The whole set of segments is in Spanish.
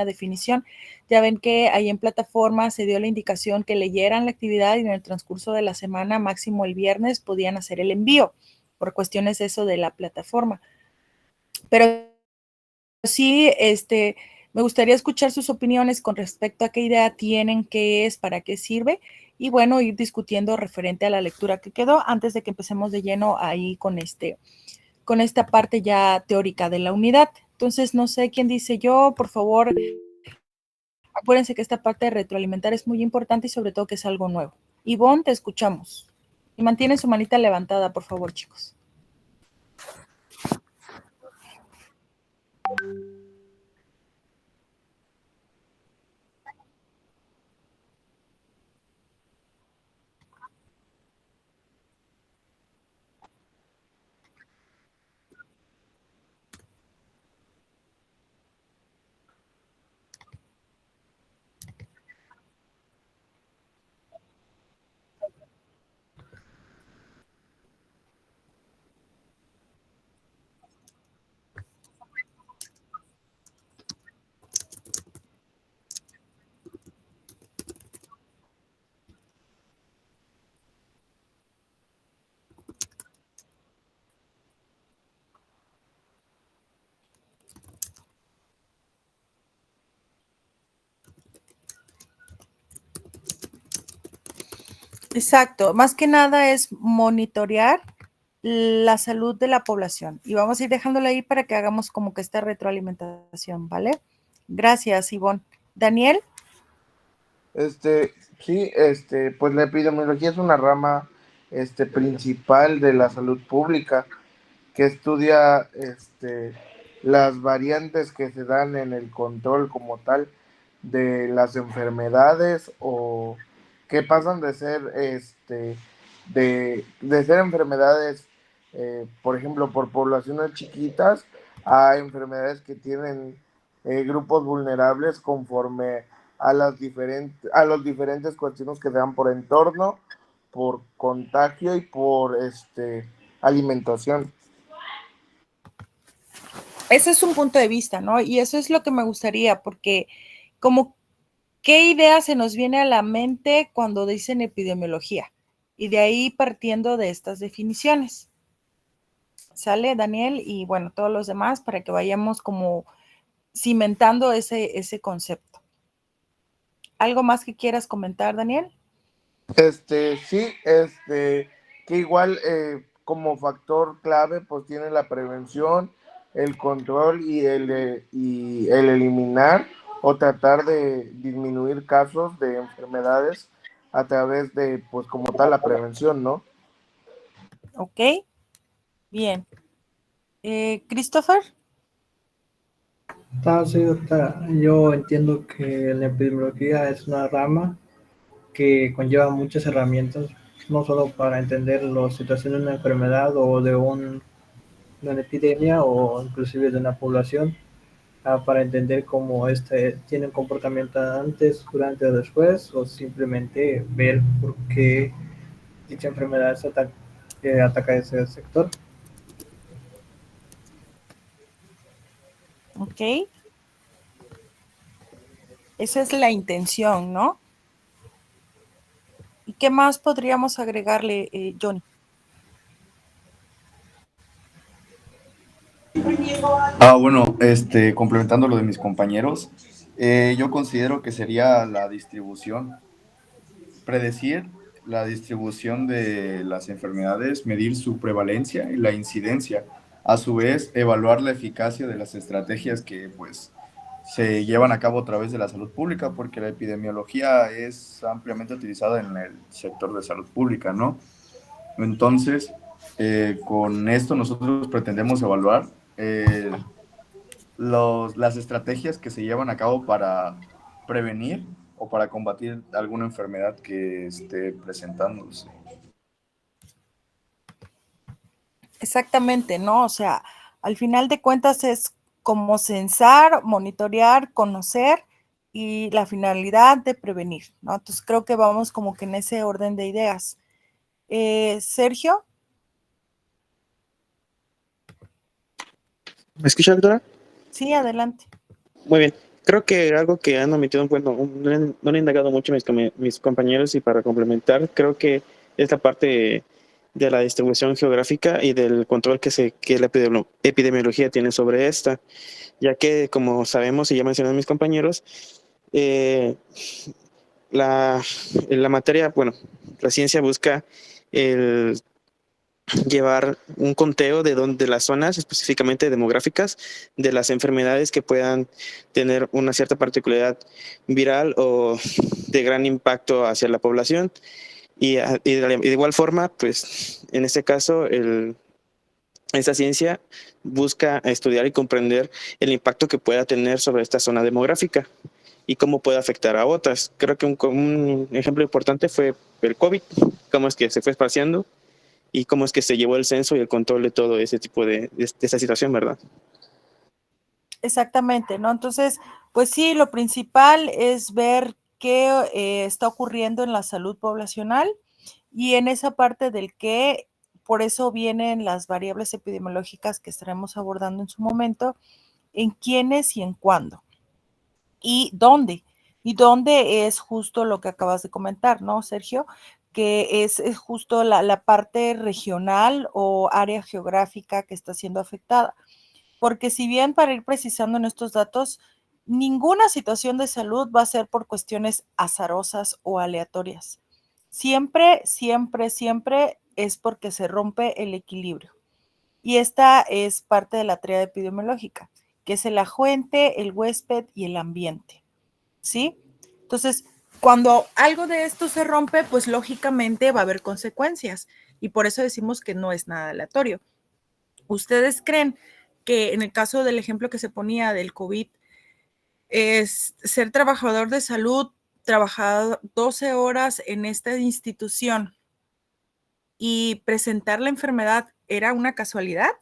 definición. Ya ven que ahí en plataforma se dio la indicación que leyeran la actividad y en el transcurso de la semana, máximo el viernes, podían hacer el envío, por cuestiones eso de la plataforma. Pero sí, me gustaría escuchar sus opiniones con respecto a qué idea tienen, qué es, para qué sirve, y bueno, ir discutiendo referente a la lectura que quedó antes de que empecemos de lleno ahí con esta parte ya teórica de la unidad. Entonces, no sé quién dice yo, por favor, acuérdense que esta parte de retroalimentar es muy importante y sobre todo que es algo nuevo. Ivonne, te escuchamos. Y mantiene su manita levantada, por favor, chicos. Exacto, más que nada es monitorear la salud de la población y vamos a ir dejándola ahí para que hagamos como que esta retroalimentación, ¿vale? Gracias, Ivonne. Daniel. Sí, pues la epidemiología es una rama, principal de la salud pública que estudia, las variantes que se dan en el control como tal de las enfermedades o que pasan de ser, de ser enfermedades, por ejemplo, por poblaciones chiquitas a enfermedades que tienen grupos vulnerables conforme a los diferentes cuestiones que se dan por entorno, por contagio y por alimentación. Ese es un punto de vista, ¿no? Y eso es lo que me gustaría, porque como, ¿qué idea se nos viene a la mente cuando dicen epidemiología? Y de ahí partiendo de estas definiciones. ¿Sale, Daniel? Y bueno, todos los demás para que vayamos como cimentando ese concepto. ¿Algo más que quieras comentar, Daniel? Sí, que igual como factor clave pues tiene la prevención, el control y el eliminar o tratar de disminuir casos de enfermedades a través de pues como tal la prevención, ¿no? Ok, bien. Christopher. Sí, doctora. Yo entiendo que la epidemiología es una rama que conlleva muchas herramientas, no solo para entender la situación de una enfermedad o de una epidemia o inclusive de una población, para entender cómo tiene un comportamiento antes, durante o después, o simplemente ver por qué dicha enfermedad ataca ese sector. Ok. Esa es la intención, ¿no? ¿Y qué más podríamos agregarle, Johnny? Bueno, complementando lo de mis compañeros, yo considero que sería la distribución, predecir la distribución de las enfermedades, medir su prevalencia y la incidencia, a su vez evaluar la eficacia de las estrategias que pues se llevan a cabo a través de la salud pública, porque la epidemiología es ampliamente utilizada en el sector de salud pública, ¿no? Entonces, con esto nosotros pretendemos evaluar las estrategias que se llevan a cabo para prevenir o para combatir alguna enfermedad que esté presentándose. Exactamente, ¿no? O sea, al final de cuentas es como censar, monitorear, conocer y la finalidad de prevenir, ¿no? Entonces creo que vamos como que en ese orden de ideas. Sergio. ¿Me escucha, doctora? Sí, adelante. Muy bien. creo que algo que han omitido, bueno, no han indagado mucho mis compañeros, y para complementar, creo que es la parte de la distribución geográfica y del control que la epidemiología tiene sobre esta, ya que, como sabemos y ya mencionaron mis compañeros, eh, la, la materia, bueno, la ciencia busca el llevar un conteo de las zonas específicamente demográficas de las enfermedades que puedan tener una cierta particularidad viral o de gran impacto hacia la población. Y de igual forma, pues en este caso, esta ciencia busca estudiar y comprender el impacto que pueda tener sobre esta zona demográfica y cómo puede afectar a otras. Creo que un ejemplo importante fue el COVID, cómo es que se fue esparciendo y cómo es que se llevó el censo y el control de todo ese tipo de esta situación, ¿verdad? Exactamente, ¿no? Entonces, pues sí, lo principal es ver qué está ocurriendo en la salud poblacional y en esa parte del que, por eso vienen las variables epidemiológicas que estaremos abordando en su momento, en quiénes y en cuándo y dónde. Y dónde es justo lo que acabas de comentar, ¿no, Sergio? Que es justo la parte regional o área geográfica que está siendo afectada. Porque si bien, para ir precisando en estos datos, ninguna situación de salud va a ser por cuestiones azarosas o aleatorias. Siempre, siempre, siempre es porque se rompe el equilibrio. Y esta es parte de la tríada epidemiológica, que es el agente, el huésped y el ambiente. ¿Sí? Entonces, cuando algo de esto se rompe, pues lógicamente va a haber consecuencias. Y por eso decimos que no es nada aleatorio. ¿Ustedes creen que en el caso del ejemplo que se ponía del COVID, es ser trabajador de salud, trabajar 12 horas en esta institución y presentar la enfermedad era una casualidad?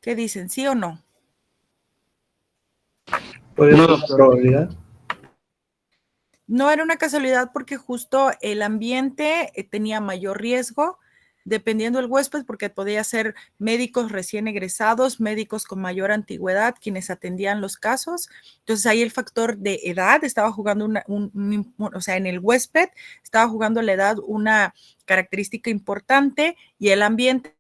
¿Qué dicen? ¿Sí o no? Por eso la probabilidad. No era una casualidad porque justo el ambiente tenía mayor riesgo, dependiendo del huésped, porque podía ser médicos recién egresados, médicos con mayor antigüedad, quienes atendían los casos. Entonces ahí el factor de edad estaba jugando o sea, en el huésped estaba jugando la edad una característica importante, y el ambiente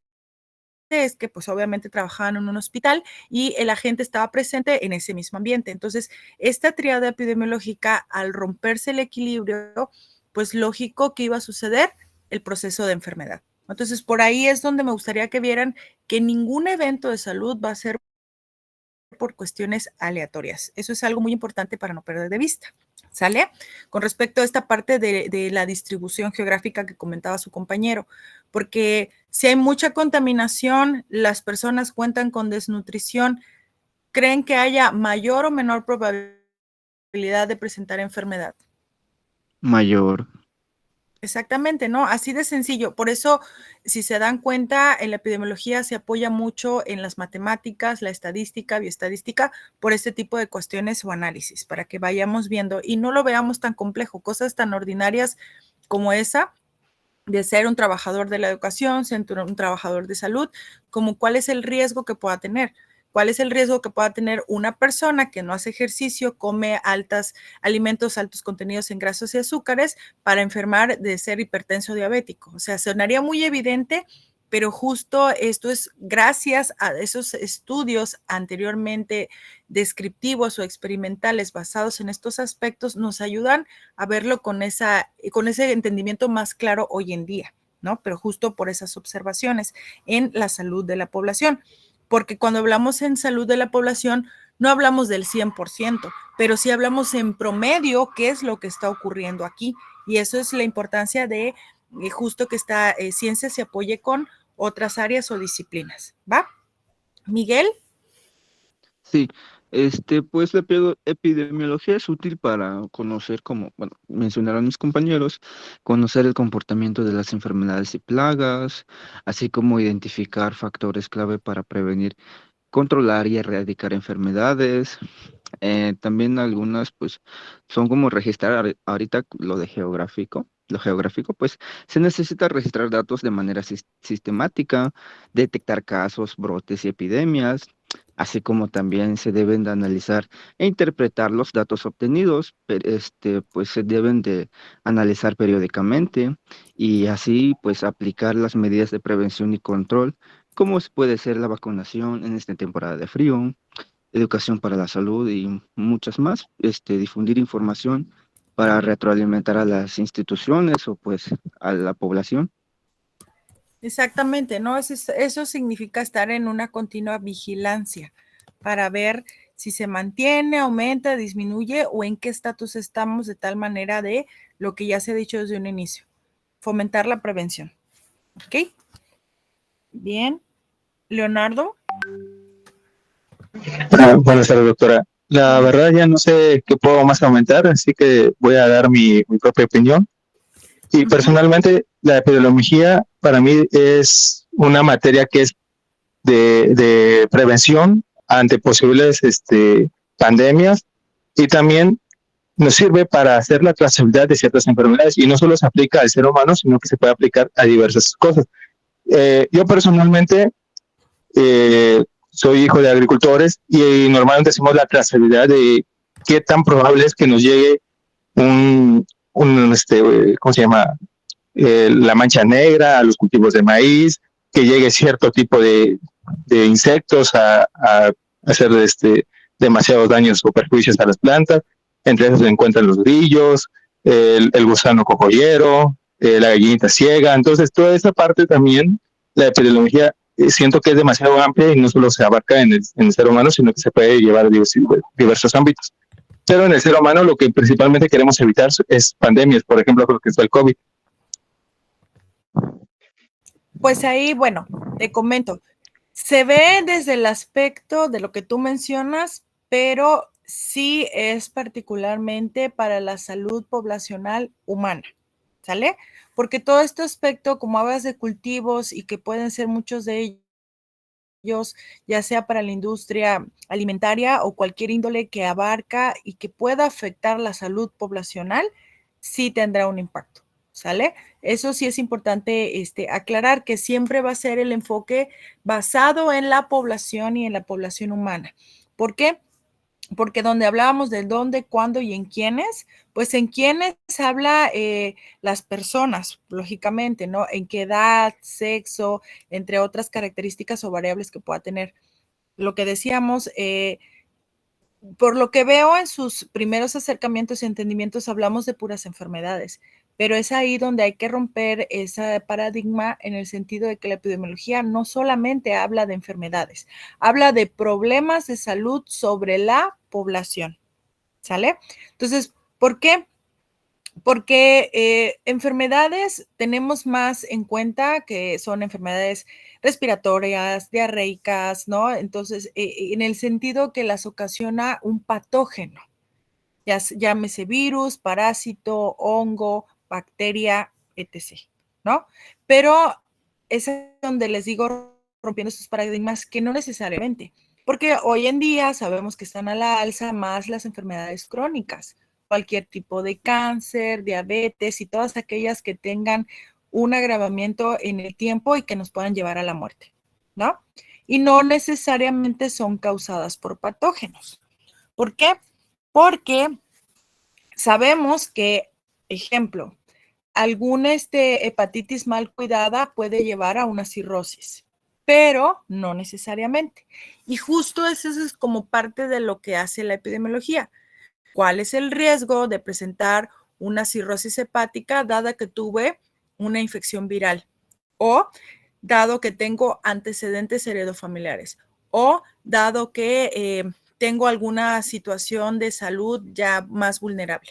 es que pues obviamente trabajaban en un hospital y el agente estaba presente en ese mismo ambiente. Entonces, esta triada epidemiológica, al romperse el equilibrio, pues lógico que iba a suceder el proceso de enfermedad. Entonces, por ahí es donde me gustaría que vieran que ningún evento de salud va a ser por cuestiones aleatorias. Eso es algo muy importante para no perder de vista. ¿Sale? Con respecto a esta parte de la distribución geográfica que comentaba su compañero, porque si hay mucha contaminación, las personas cuentan con desnutrición, ¿creen que haya mayor o menor probabilidad de presentar enfermedad? Mayor. Exactamente, ¿no? Así de sencillo. Por eso, si se dan cuenta, en la epidemiología se apoya mucho en las matemáticas, la estadística, bioestadística, por este tipo de cuestiones o análisis, para que vayamos viendo y no lo veamos tan complejo, cosas tan ordinarias como esa de ser un trabajador de la educación, ser un trabajador de salud, como cuál es el riesgo que pueda tener. ¿Cuál es el riesgo que pueda tener una persona que no hace ejercicio, come alimentos altos contenidos en grasas y azúcares para enfermar de ser hipertenso diabético? O sea, sonaría muy evidente, pero justo esto es gracias a esos estudios anteriormente descriptivos o experimentales basados en estos aspectos, nos ayudan a verlo con ese entendimiento más claro hoy en día, ¿no? Pero justo por esas observaciones en la salud de la población. Porque cuando hablamos en salud de la población, no hablamos del 100%, pero sí hablamos en promedio qué es lo que está ocurriendo aquí. Y eso es la importancia de justo que esta ciencia se apoye con otras áreas o disciplinas. ¿Va? Miguel. Sí, pues la epidemiología es útil para conocer, como, bueno, mencionaron mis compañeros, conocer el comportamiento de las enfermedades y plagas, así como identificar factores clave para prevenir, controlar y erradicar enfermedades. También algunas, pues, son como registrar ahorita lo de geográfico, lo geográfico, pues se necesita registrar datos de manera sistemática, detectar casos, brotes y epidemias, así como también se deben de analizar e interpretar los datos obtenidos, pues se deben de analizar periódicamente y así pues aplicar las medidas de prevención y control, como puede ser la vacunación en esta temporada de frío, educación para la salud y muchas más, difundir información para retroalimentar a las instituciones o pues a la población. Exactamente, ¿no? Eso significa estar en una continua vigilancia para ver si se mantiene, aumenta, disminuye o en qué estatus estamos, de tal manera de lo que ya se ha dicho desde un inicio, fomentar la prevención. ¿Ok? Bien. Leonardo. Buenas tardes, doctora. La verdad ya no sé qué puedo más aumentar, así que voy a dar mi propia opinión. Y personalmente, la epidemiología para mí es una materia que es de prevención ante posibles pandemias y también nos sirve para hacer la trazabilidad de ciertas enfermedades y no solo se aplica al ser humano, sino que se puede aplicar a diversas cosas. Yo personalmente soy hijo de agricultores y normalmente hacemos la trazabilidad de qué tan probable es que nos llegue ¿cómo se llama? La mancha negra a los cultivos de maíz, que llegue cierto tipo de insectos a hacer demasiados daños o perjuicios a las plantas. Entre esos se encuentran los grillos, el gusano cojollero, la gallinita ciega. Entonces, toda esa parte también, la epidemiología, siento que es demasiado amplia y no solo se abarca en el ser humano, sino que se puede llevar a diversos ámbitos. Pero en el ser humano lo que principalmente queremos evitar es pandemias, por ejemplo, lo que es el COVID. Pues ahí, bueno, te comento, se ve desde el aspecto de lo que tú mencionas, pero sí es particularmente para la salud poblacional humana, ¿sale? Porque todo este aspecto, como hablas de cultivos y que pueden ser muchos de ellos, ya sea para la industria alimentaria o cualquier índole que abarca y que pueda afectar la salud poblacional, sí tendrá un impacto, ¿sale? Eso sí es importante aclarar que siempre va a ser el enfoque basado en la población y en la población humana. ¿Por qué? Porque donde hablábamos del dónde, cuándo y en quiénes, pues en quiénes habla las personas, lógicamente, ¿no? En qué edad, sexo, entre otras características o variables que pueda tener. Lo que decíamos, por lo que veo en sus primeros acercamientos y entendimientos, hablamos de puras enfermedades, pero es ahí donde hay que romper ese paradigma en el sentido de que la epidemiología no solamente habla de enfermedades, habla de problemas de salud sobre la población, ¿sale? Entonces, ¿por qué? Porque enfermedades tenemos más en cuenta que son enfermedades respiratorias, diarreicas, ¿no? Entonces, en el sentido que las ocasiona un patógeno, llámese virus, parásito, hongo, bacteria, etc., ¿no? Pero es donde les digo, rompiendo estos paradigmas, que no necesariamente, porque hoy en día sabemos que están a la alza más las enfermedades crónicas, cualquier tipo de cáncer, diabetes y todas aquellas que tengan un agravamiento en el tiempo y que nos puedan llevar a la muerte, ¿no? Y no necesariamente son causadas por patógenos. ¿Por qué? Porque sabemos que, ejemplo, alguna hepatitis mal cuidada puede llevar a una cirrosis, pero no necesariamente. Y justo eso es como parte de lo que hace la epidemiología. ¿Cuál es el riesgo de presentar una cirrosis hepática dada que tuve una infección viral? O dado que tengo antecedentes heredofamiliares. O dado que tengo alguna situación de salud ya más vulnerable.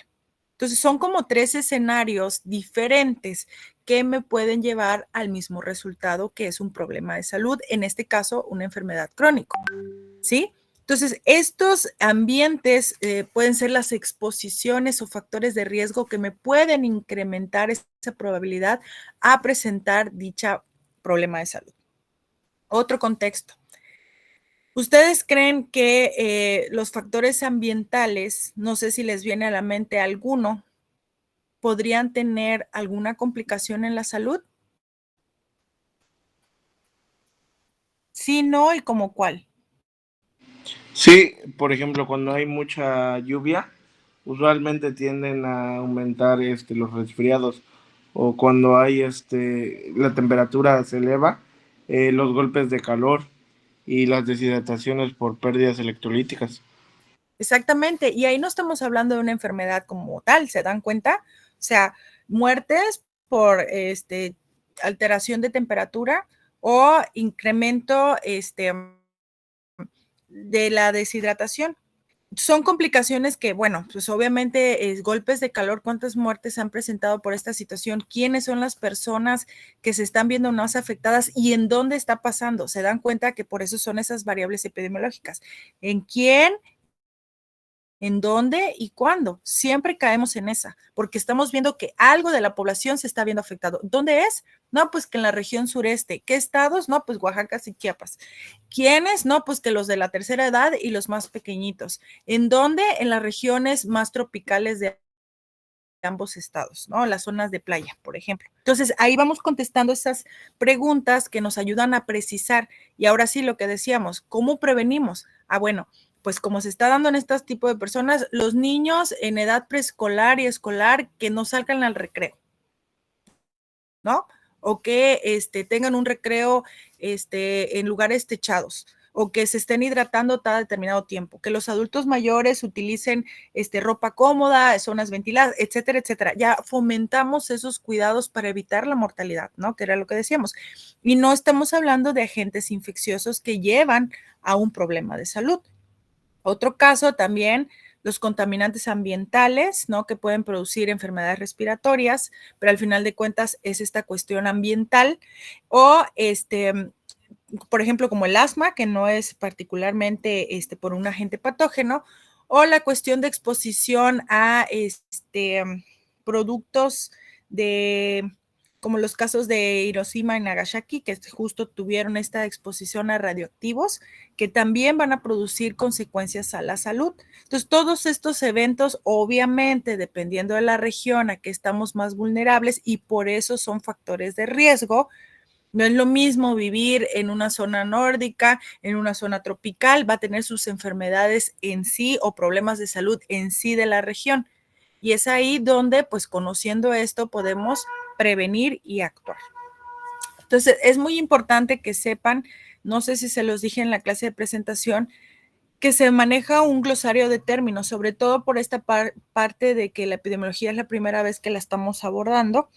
Entonces, son como 3 escenarios diferentes que me pueden llevar al mismo resultado, que es un problema de salud, en este caso, una enfermedad crónica, ¿sí? Entonces, estos ambientes pueden ser las exposiciones o factores de riesgo que me pueden incrementar esa probabilidad a presentar dicha problema de salud. Otro contexto. ¿Ustedes creen que los factores ambientales, no sé si les viene a la mente alguno, podrían tener alguna complicación en la salud? Sí, no, y como cuál. Sí, por ejemplo, cuando hay mucha lluvia, usualmente tienden a aumentar los resfriados, o cuando hay la temperatura se eleva, los golpes de calor y las deshidrataciones por pérdidas electrolíticas. Exactamente, y ahí no estamos hablando de una enfermedad como tal, ¿se dan cuenta? O sea, muertes por alteración de temperatura o incremento de la deshidratación. Son complicaciones que, bueno, pues obviamente golpes de calor, ¿cuántas muertes han presentado por esta situación? ¿Quiénes son las personas que se están viendo más afectadas y en dónde está pasando? Se dan cuenta que por eso son esas variables epidemiológicas. ¿En quién? ¿En dónde y cuándo? Siempre caemos en esa, porque estamos viendo que algo de la población se está viendo afectado. ¿Dónde es? No, pues que en la región sureste. ¿Qué estados? No, pues Oaxaca y Chiapas. ¿Quiénes? No, pues que los de la tercera edad y los más pequeñitos. ¿En dónde? En las regiones más tropicales de ambos estados, ¿no? Las zonas de playa, por ejemplo. Entonces, ahí vamos contestando esas preguntas que nos ayudan a precisar. Y ahora sí, lo que decíamos, ¿cómo prevenimos? Ah, bueno, pues como se está dando en este tipo de personas, los niños en edad preescolar y escolar que no salgan al recreo, ¿no? O que tengan un recreo en lugares techados, o que se estén hidratando cada determinado tiempo, que los adultos mayores utilicen ropa cómoda, zonas ventiladas, etcétera, etcétera. Ya fomentamos esos cuidados para evitar la mortalidad, ¿no? Que era lo que decíamos. Y no estamos hablando de agentes infecciosos que llevan a un problema de salud. Otro caso también, los contaminantes ambientales, ¿no? Que pueden producir enfermedades respiratorias, pero al final de cuentas es esta cuestión ambiental, o por ejemplo, como el asma, que no es particularmente por un agente patógeno, o la cuestión de exposición a productos de, como los casos de Hiroshima y Nagasaki, que justo tuvieron esta exposición a radioactivos, que también van a producir consecuencias a la salud. Entonces, todos estos eventos, obviamente, dependiendo de la región a que estamos más vulnerables, y por eso son factores de riesgo. No es lo mismo vivir en una zona nórdica, en una zona tropical, va a tener sus enfermedades en sí o problemas de salud en sí de la región. Y es ahí donde, pues conociendo esto, podemos prevenir y actuar. Entonces, es muy importante que sepan, no sé si se los dije en la clase de presentación, que se maneja un glosario de términos, sobre todo por esta parte de que la epidemiología es la primera vez que la estamos abordando,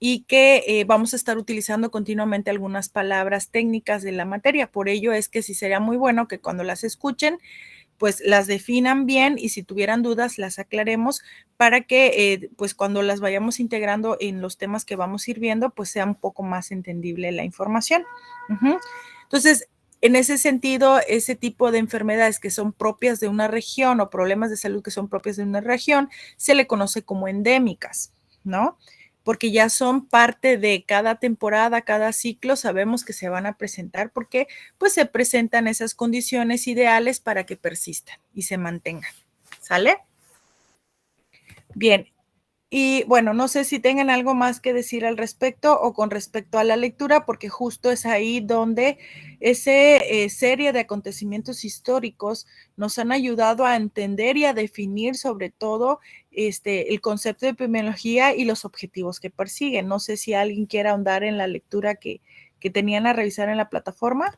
y que vamos a estar utilizando continuamente algunas palabras técnicas de la materia. Por ello es que sí sería muy bueno que cuando las escuchen, pues las definan bien, y si tuvieran dudas las aclaremos para que pues cuando las vayamos integrando en los temas que vamos a ir viendo, pues sea un poco más entendible la información. Entonces, en ese sentido, ese tipo de enfermedades que son propias de una región o problemas de salud que son propias de una región, se le conoce como endémicas, ¿no? Porque ya son parte de cada temporada, cada ciclo, sabemos que se van a presentar porque pues se presentan esas condiciones ideales para que persistan y se mantengan. ¿Sale? Bien. Y bueno, no sé si tengan algo más que decir al respecto o con respecto a la lectura, porque justo es ahí donde esa serie de acontecimientos históricos nos han ayudado a entender y a definir sobre todo el concepto de epidemiología y los objetivos que persiguen. No sé si alguien quiere ahondar en la lectura que tenían a revisar en la plataforma.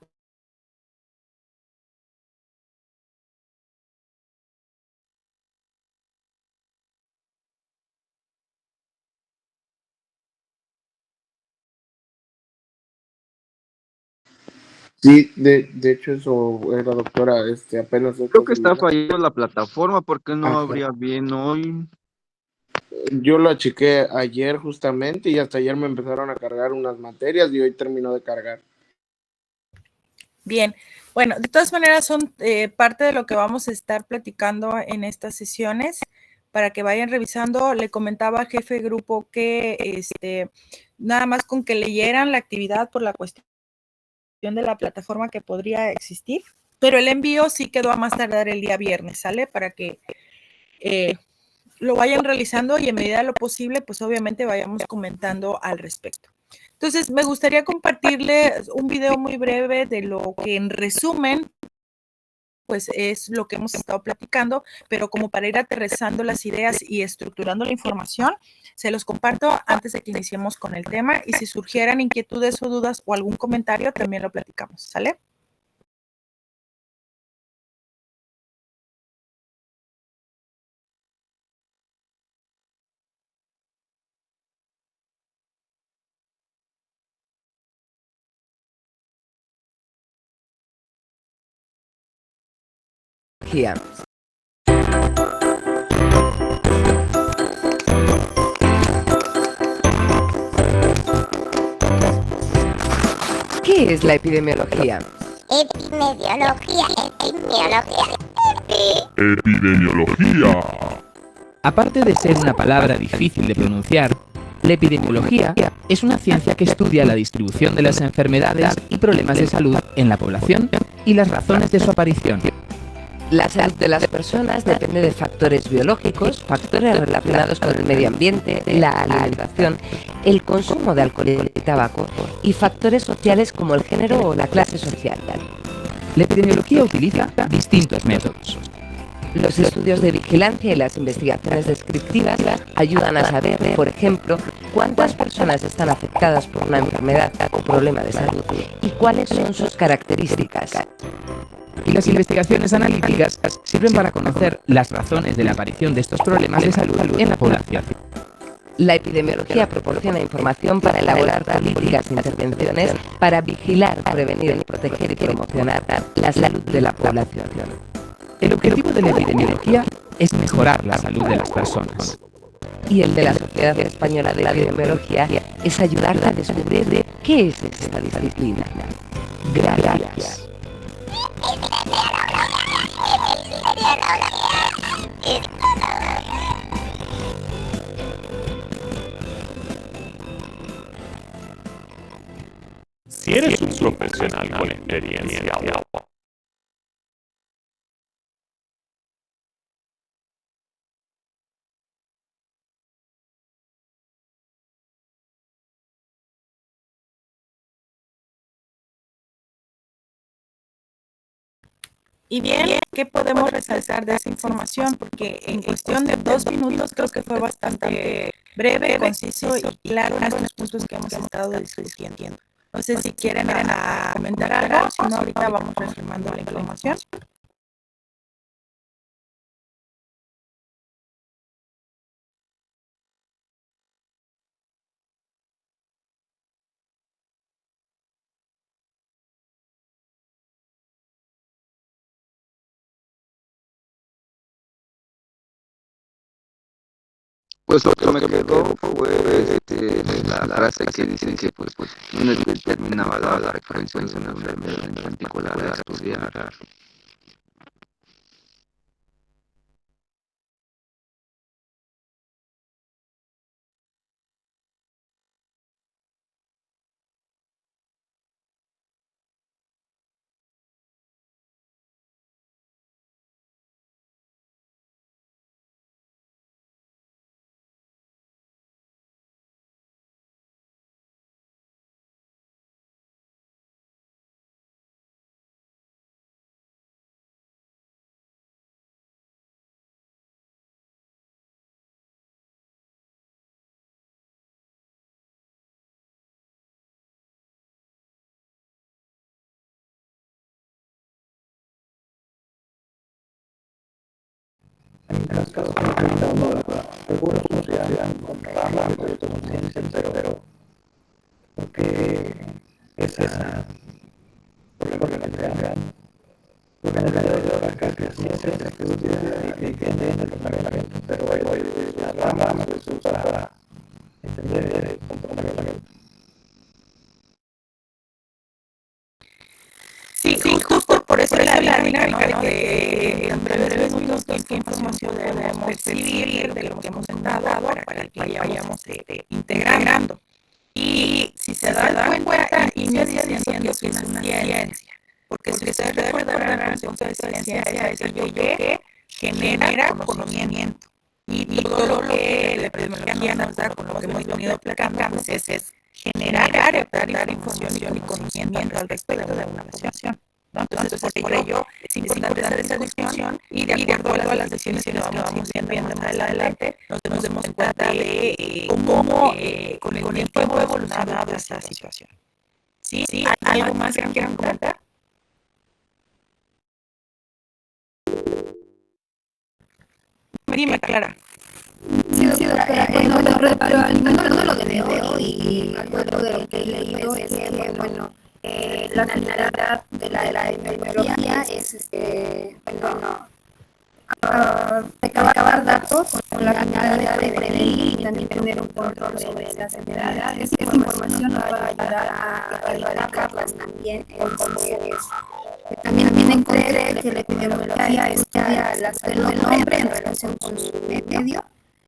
Sí, de hecho eso era, doctora, apenas Creo esta que está semana. fallando la plataforma porque no Ajá. abría bien hoy. Yo lo achiqué ayer justamente y hasta ayer me empezaron a cargar unas materias y hoy terminó de cargar. Bien, bueno, de todas maneras son parte de lo que vamos a estar platicando en estas sesiones para que vayan revisando. Le comentaba al jefe de grupo que nada más con que leyeran la actividad por la cuestión de la plataforma que podría existir, pero el envío sí quedó a más tardar el día viernes, ¿sale? Para que lo vayan realizando y en medida de lo posible, pues obviamente vayamos comentando al respecto. Entonces, me gustaría compartirles un video muy breve de lo que en resumen, pues es lo que hemos estado platicando, pero como para ir aterrizando las ideas y estructurando la información, se los comparto antes de que iniciemos con el tema y si surgieran inquietudes o dudas o algún comentario, también lo platicamos, ¿sale? ¿Qué es la epidemiología? Epidemiología. Aparte de ser una palabra difícil de pronunciar, la epidemiología es una ciencia que estudia la distribución de las enfermedades y problemas de salud en la población y las razones de su aparición. La salud de las personas depende de factores biológicos, factores relacionados con el medio ambiente, la alimentación, el consumo de alcohol y tabaco y factores sociales como el género o la clase social. La epidemiología utiliza distintos métodos. Los estudios de vigilancia y las investigaciones descriptivas ayudan a saber, por ejemplo, cuántas personas están afectadas por una enfermedad o problema de salud y cuáles son sus características. Y las investigaciones analíticas sirven para conocer las razones de la aparición de estos problemas de salud en la población. La epidemiología proporciona información para elaborar políticas e intervenciones para vigilar, prevenir, proteger y promocionar la salud de la población. El objetivo de la epidemiología es mejorar la salud de las personas. Y el de la Sociedad Española de Epidemiología es ayudarla a descubrir qué es esta disciplina. Gracias. Si eres un profesional con experiencia Y bien, ¿qué podemos resaltar de esa información? Porque en cuestión de 2 minutos creo que fue bastante breve, conciso y claro en estos puntos que hemos estado discutiendo. No sé si quieren comentar algo, si no ahorita vamos reafirmando la información. Pues lo que me quedó fue la frase que dice que pues no es determinaba la referencia de una enfermedad en particular a estudiar. En los casos algunos consideran con rama de proyectos de ciencia, pero porque esa por la realidad porque en realidad de la cantidad de ciencia que utiliza y que entiende el comportamiento, pero hoy la rama se usa para entender el comportamiento. Sí, justo por eso la dinámica, ¿no? De que en breves minutos qué información debemos recibir de lo que hemos dado para que vayamos integrando. Y si se dan cuenta, inicia diciendo que es una ciencia. Porque si ustedes recuerdan, el concepto de ciencia es aquello que genera conocimiento. Y todo lo que la epidemiología nos da, con lo que hemos venido platicando, es generar información y conocimiento al respecto de una población, ¿no? Entonces, por ello, es importante hacer esa discusión y de acuerdo a las decisiones que vamos viendo más adelante, nos demos cuenta de cómo con el tiempo ha evolucionado esta situación. ¿Sí? ¿Hay algo más que quieran comentar? Dime, Clara. Sí, doctora, bueno, pero alimentando lo que veo y algo de lo que he leído es que, bueno, la finalidad de la epidemiología es, bueno, recabar datos con la finalidad de prevenir y también tener un control sobre las enfermedades. Esta información nos va a ayudar a erradicarlas también en comunidades. También encontré que la epidemiología estudia la salud del hombre en relación con su medio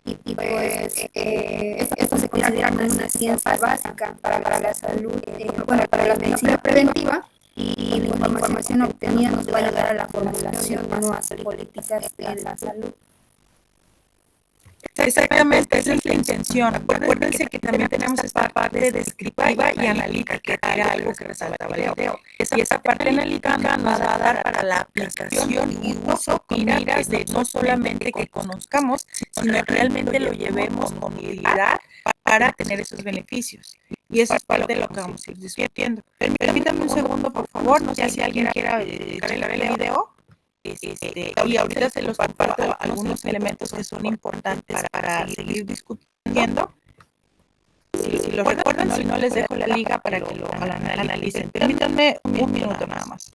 y pues esto se considera como una ciencia básica para la salud, bueno, para la medicina preventiva y la información obtenida nos va a ayudar a la formulación de nuevas políticas en la salud. Exactamente, esa es la intención. Acuérdense que también tenemos esta parte descriptiva y analítica, que era algo que resaltaba Leo. Y esa parte analítica nos va a dar para la aplicación y uso con miras de no solamente que conozcamos, sino que realmente lo llevemos con utilidad para tener esos beneficios. Y eso es parte de lo que vamos a ir discutiendo. Permítanme un segundo, por favor. No sé si alguien quiera checar el video. Y ahorita se los comparto algunos elementos que son importantes para seguir discutiendo. Si lo recuerdan, si no les dejo la liga para que lo analicen. Permítanme un minuto nada más.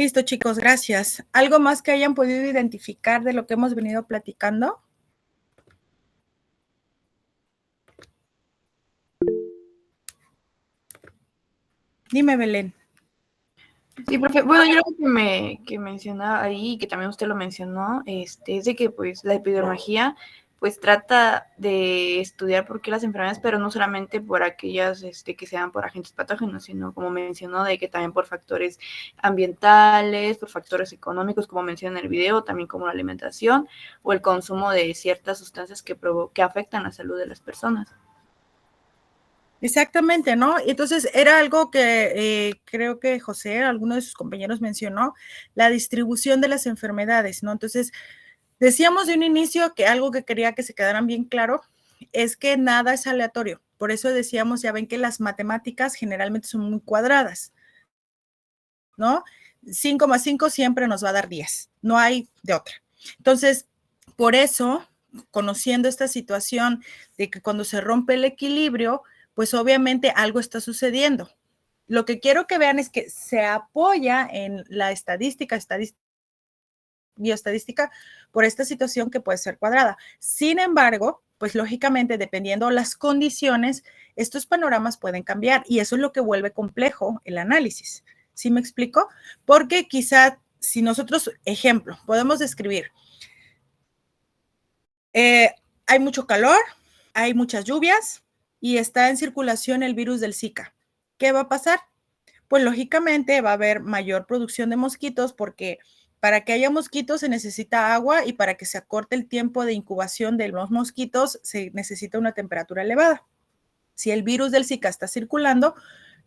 Listo, chicos, gracias. ¿Algo más que hayan podido identificar de lo que hemos venido platicando? Dime, Belén. Sí, profe. Bueno, yo lo que mencionaba ahí, que también usted lo mencionó, es de que pues la epidemiología pues trata de estudiar por qué las enfermedades, pero no solamente por aquellas que sean por agentes patógenos, sino como mencionó, de que también por factores ambientales, por factores económicos, como menciona en el video, también como la alimentación o el consumo de ciertas sustancias que afectan la salud de las personas. Exactamente, ¿no? Entonces era algo que creo que José, alguno de sus compañeros mencionó, la distribución de las enfermedades, ¿no? Entonces, decíamos de un inicio que algo que quería que se quedaran bien claro es que nada es aleatorio. Por eso decíamos, ya ven que las matemáticas generalmente son muy cuadradas, ¿no? 5 más 5 siempre nos va a dar 10, no hay de otra. Entonces, por eso, conociendo esta situación de que cuando se rompe el equilibrio, pues obviamente algo está sucediendo. Lo que quiero que vean es que se apoya en la bioestadística por esta situación que puede ser cuadrada. Sin embargo, pues lógicamente, dependiendo de las condiciones, estos panoramas pueden cambiar y eso es lo que vuelve complejo el análisis. ¿Sí me explico? Porque quizá si nosotros, ejemplo, podemos describir, hay mucho calor, hay muchas lluvias y está en circulación el virus del Zika. ¿Qué va a pasar? Pues lógicamente va a haber mayor producción de mosquitos porque para que haya mosquitos se necesita agua y para que se acorte el tiempo de incubación de los mosquitos se necesita una temperatura elevada. Si el virus del Zika está circulando,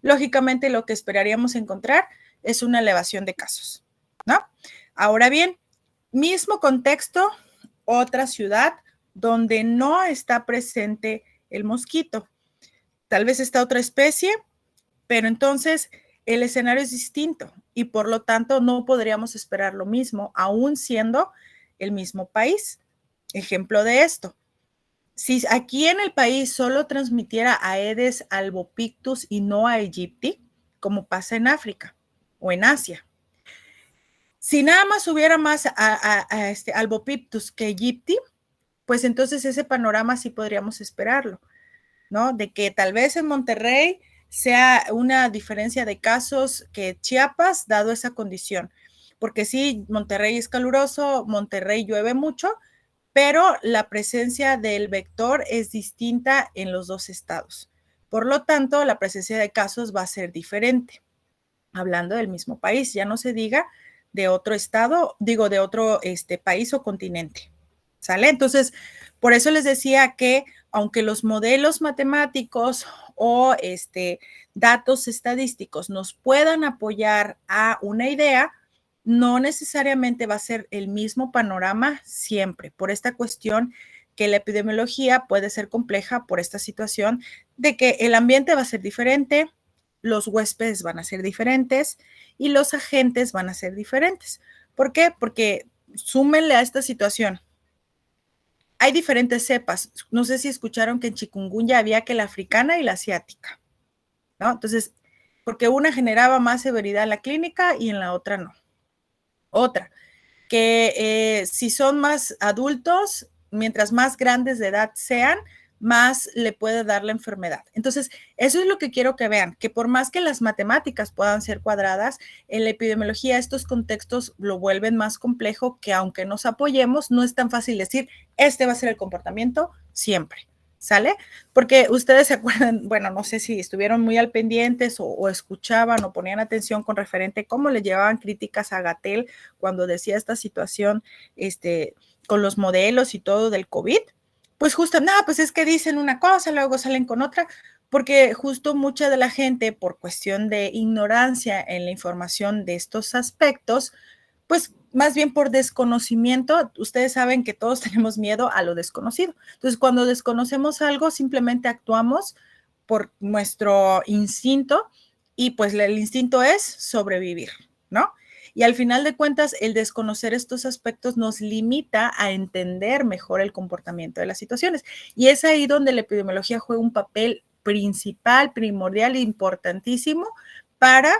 lógicamente lo que esperaríamos encontrar es una elevación de casos, ¿no? Ahora bien, mismo contexto, otra ciudad donde no está presente el mosquito. Tal vez está otra especie, pero entonces el escenario es distinto y por lo tanto no podríamos esperar lo mismo, aún siendo el mismo país. Ejemplo de esto, si aquí en el país solo transmitiera Aedes albopictus y no a aegypti, como pasa en África o en Asia, si nada más hubiera más albopictus que aegypti, pues entonces ese panorama sí podríamos esperarlo, ¿no? De que tal vez en Monterrey sea una diferencia de casos que Chiapas, dado esa condición. Porque sí, Monterrey es caluroso, Monterrey llueve mucho, pero la presencia del vector es distinta en los dos estados. Por lo tanto, la presencia de casos va a ser diferente. Hablando del mismo país, ya no se diga de otro estado, digo, de otro país o continente. ¿Sale? Entonces, por eso les decía que aunque los modelos matemáticos o datos estadísticos nos puedan apoyar a una idea, no necesariamente va a ser el mismo panorama siempre, por esta cuestión que la epidemiología puede ser compleja por esta situación de que el ambiente va a ser diferente, los huéspedes van a ser diferentes y los agentes van a ser diferentes. ¿Por qué? Porque súmenle a esta situación. Hay diferentes cepas. No sé si escucharon que en chikungunya había que la africana y la asiática, ¿no? Entonces, porque una generaba más severidad en la clínica y en la otra no. Otra, que si son más adultos, mientras más grandes de edad sean, más le puede dar la enfermedad. Entonces, eso es lo que quiero que vean, que por más que las matemáticas puedan ser cuadradas, en la epidemiología estos contextos lo vuelven más complejo, que aunque nos apoyemos, no es tan fácil decir, este va a ser el comportamiento siempre, ¿sale? Porque ustedes se acuerdan, bueno, no sé si estuvieron muy al pendientes o escuchaban o ponían atención con referente a cómo le llevaban críticas a Gatell cuando decía esta situación con los modelos y todo del COVID. Pues justo, no, pues es que dicen una cosa, luego salen con otra, porque justo mucha de la gente, por cuestión de ignorancia en la información de estos aspectos, pues más bien por desconocimiento, ustedes saben que todos tenemos miedo a lo desconocido. Entonces, cuando desconocemos algo, simplemente actuamos por nuestro instinto y pues el instinto es sobrevivir, ¿no? Y al final de cuentas, el desconocer estos aspectos nos limita a entender mejor el comportamiento de las situaciones. Y es ahí donde la epidemiología juega un papel principal, primordial e importantísimo para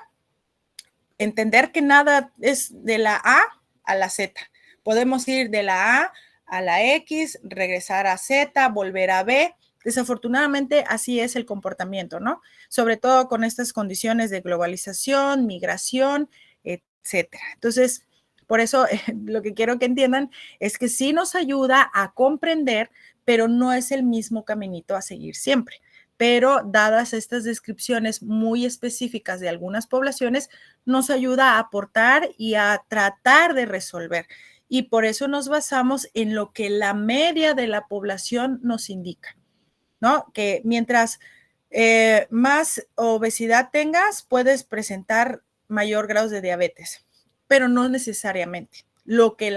entender que nada es de la A a la Z. Podemos ir de la A a la X, regresar a Z, volver a B. Desafortunadamente, así es el comportamiento, ¿no? Sobre todo con estas condiciones de globalización, migración, etcétera. Entonces, por eso lo que quiero que entiendan es que sí nos ayuda a comprender, pero no es el mismo caminito a seguir siempre. Pero dadas estas descripciones muy específicas de algunas poblaciones, nos ayuda a aportar y a tratar de resolver. Y por eso nos basamos en lo que la media de la población nos indica, ¿no? Que mientras más obesidad tengas, puedes presentar mayor grado de diabetes, pero no necesariamente. Lo que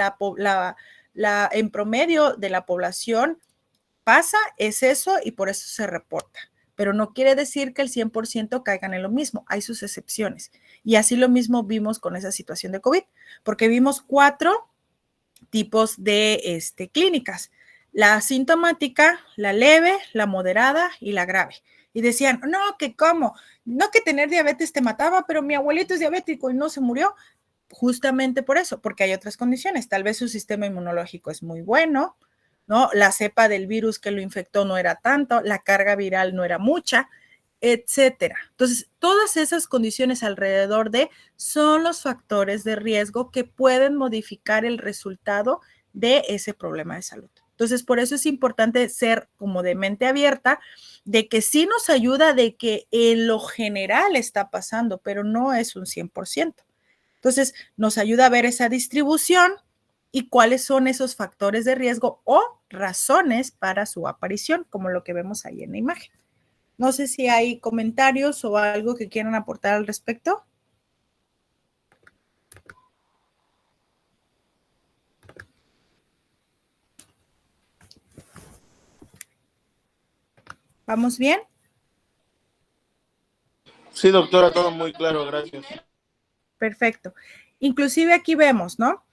en promedio de la población pasa es eso y por eso se reporta. Pero no quiere decir que el 100% caigan en lo mismo. Hay sus excepciones. Y así lo mismo vimos con esa situación de COVID, porque vimos 4 tipos de clínicas. La asintomática, la leve, la moderada y la grave. Y decían, no, que cómo, no que tener diabetes te mataba, pero mi abuelito es diabético y no se murió. Justamente por eso, porque hay otras condiciones. Tal vez su sistema inmunológico es muy bueno, ¿no? La cepa del virus que lo infectó no era tanto, la carga viral no era mucha, etcétera. Entonces, todas esas condiciones alrededor de son los factores de riesgo que pueden modificar el resultado de ese problema de salud. Entonces, por eso es importante ser como de mente abierta, de que sí nos ayuda de que en lo general está pasando, pero no es un 100%. Entonces, nos ayuda a ver esa distribución y cuáles son esos factores de riesgo o razones para su aparición, como lo que vemos ahí en la imagen. No sé si hay comentarios o algo que quieran aportar al respecto. ¿Vamos bien? Sí, doctora, todo muy claro, gracias. Perfecto. Inclusive aquí vemos, ¿no?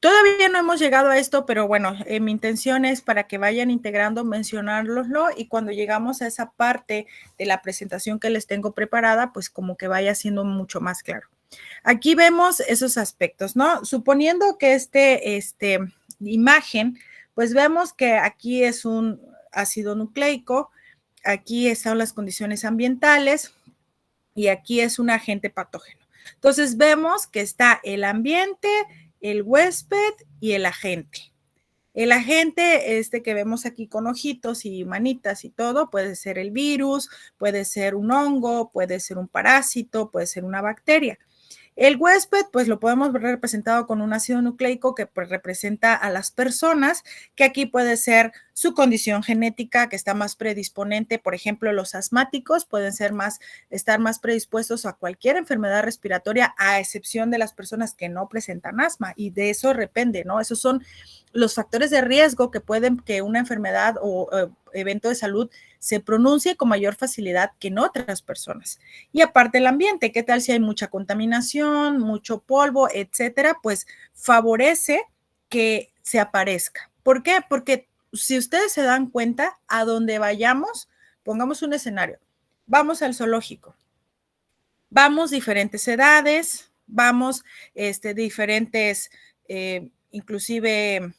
Todavía no hemos llegado a esto, pero bueno, mi intención es para que vayan integrando, mencionárnoslo y cuando llegamos a esa parte de la presentación que les tengo preparada, pues como que vaya siendo mucho más claro. Aquí vemos esos aspectos, ¿no? Suponiendo que imagen, pues vemos que aquí es un ácido nucleico, aquí están las condiciones ambientales y aquí es un agente patógeno. Entonces vemos que está el ambiente, el huésped y el agente. El agente que vemos aquí con ojitos y manitas y todo, puede ser el virus, puede ser un hongo, puede ser un parásito, puede ser una bacteria. El huésped, pues lo podemos ver representado con un ácido nucleico que pues, representa a las personas, que aquí puede ser su condición genética que está más predisponente. Por ejemplo, los asmáticos pueden estar más predispuestos a cualquier enfermedad respiratoria, a excepción de las personas que no presentan asma, y de eso depende, ¿no? Esos son los factores de riesgo que pueden que una enfermedad o evento de salud se pronuncie con mayor facilidad que en otras personas. Y aparte el ambiente, ¿qué tal si hay mucha contaminación, mucho polvo, etcétera? Pues favorece que se aparezca. ¿Por qué? Porque si ustedes se dan cuenta, a donde vayamos, pongamos un escenario, vamos al zoológico, vamos diferentes edades, vamos diferentes, inclusive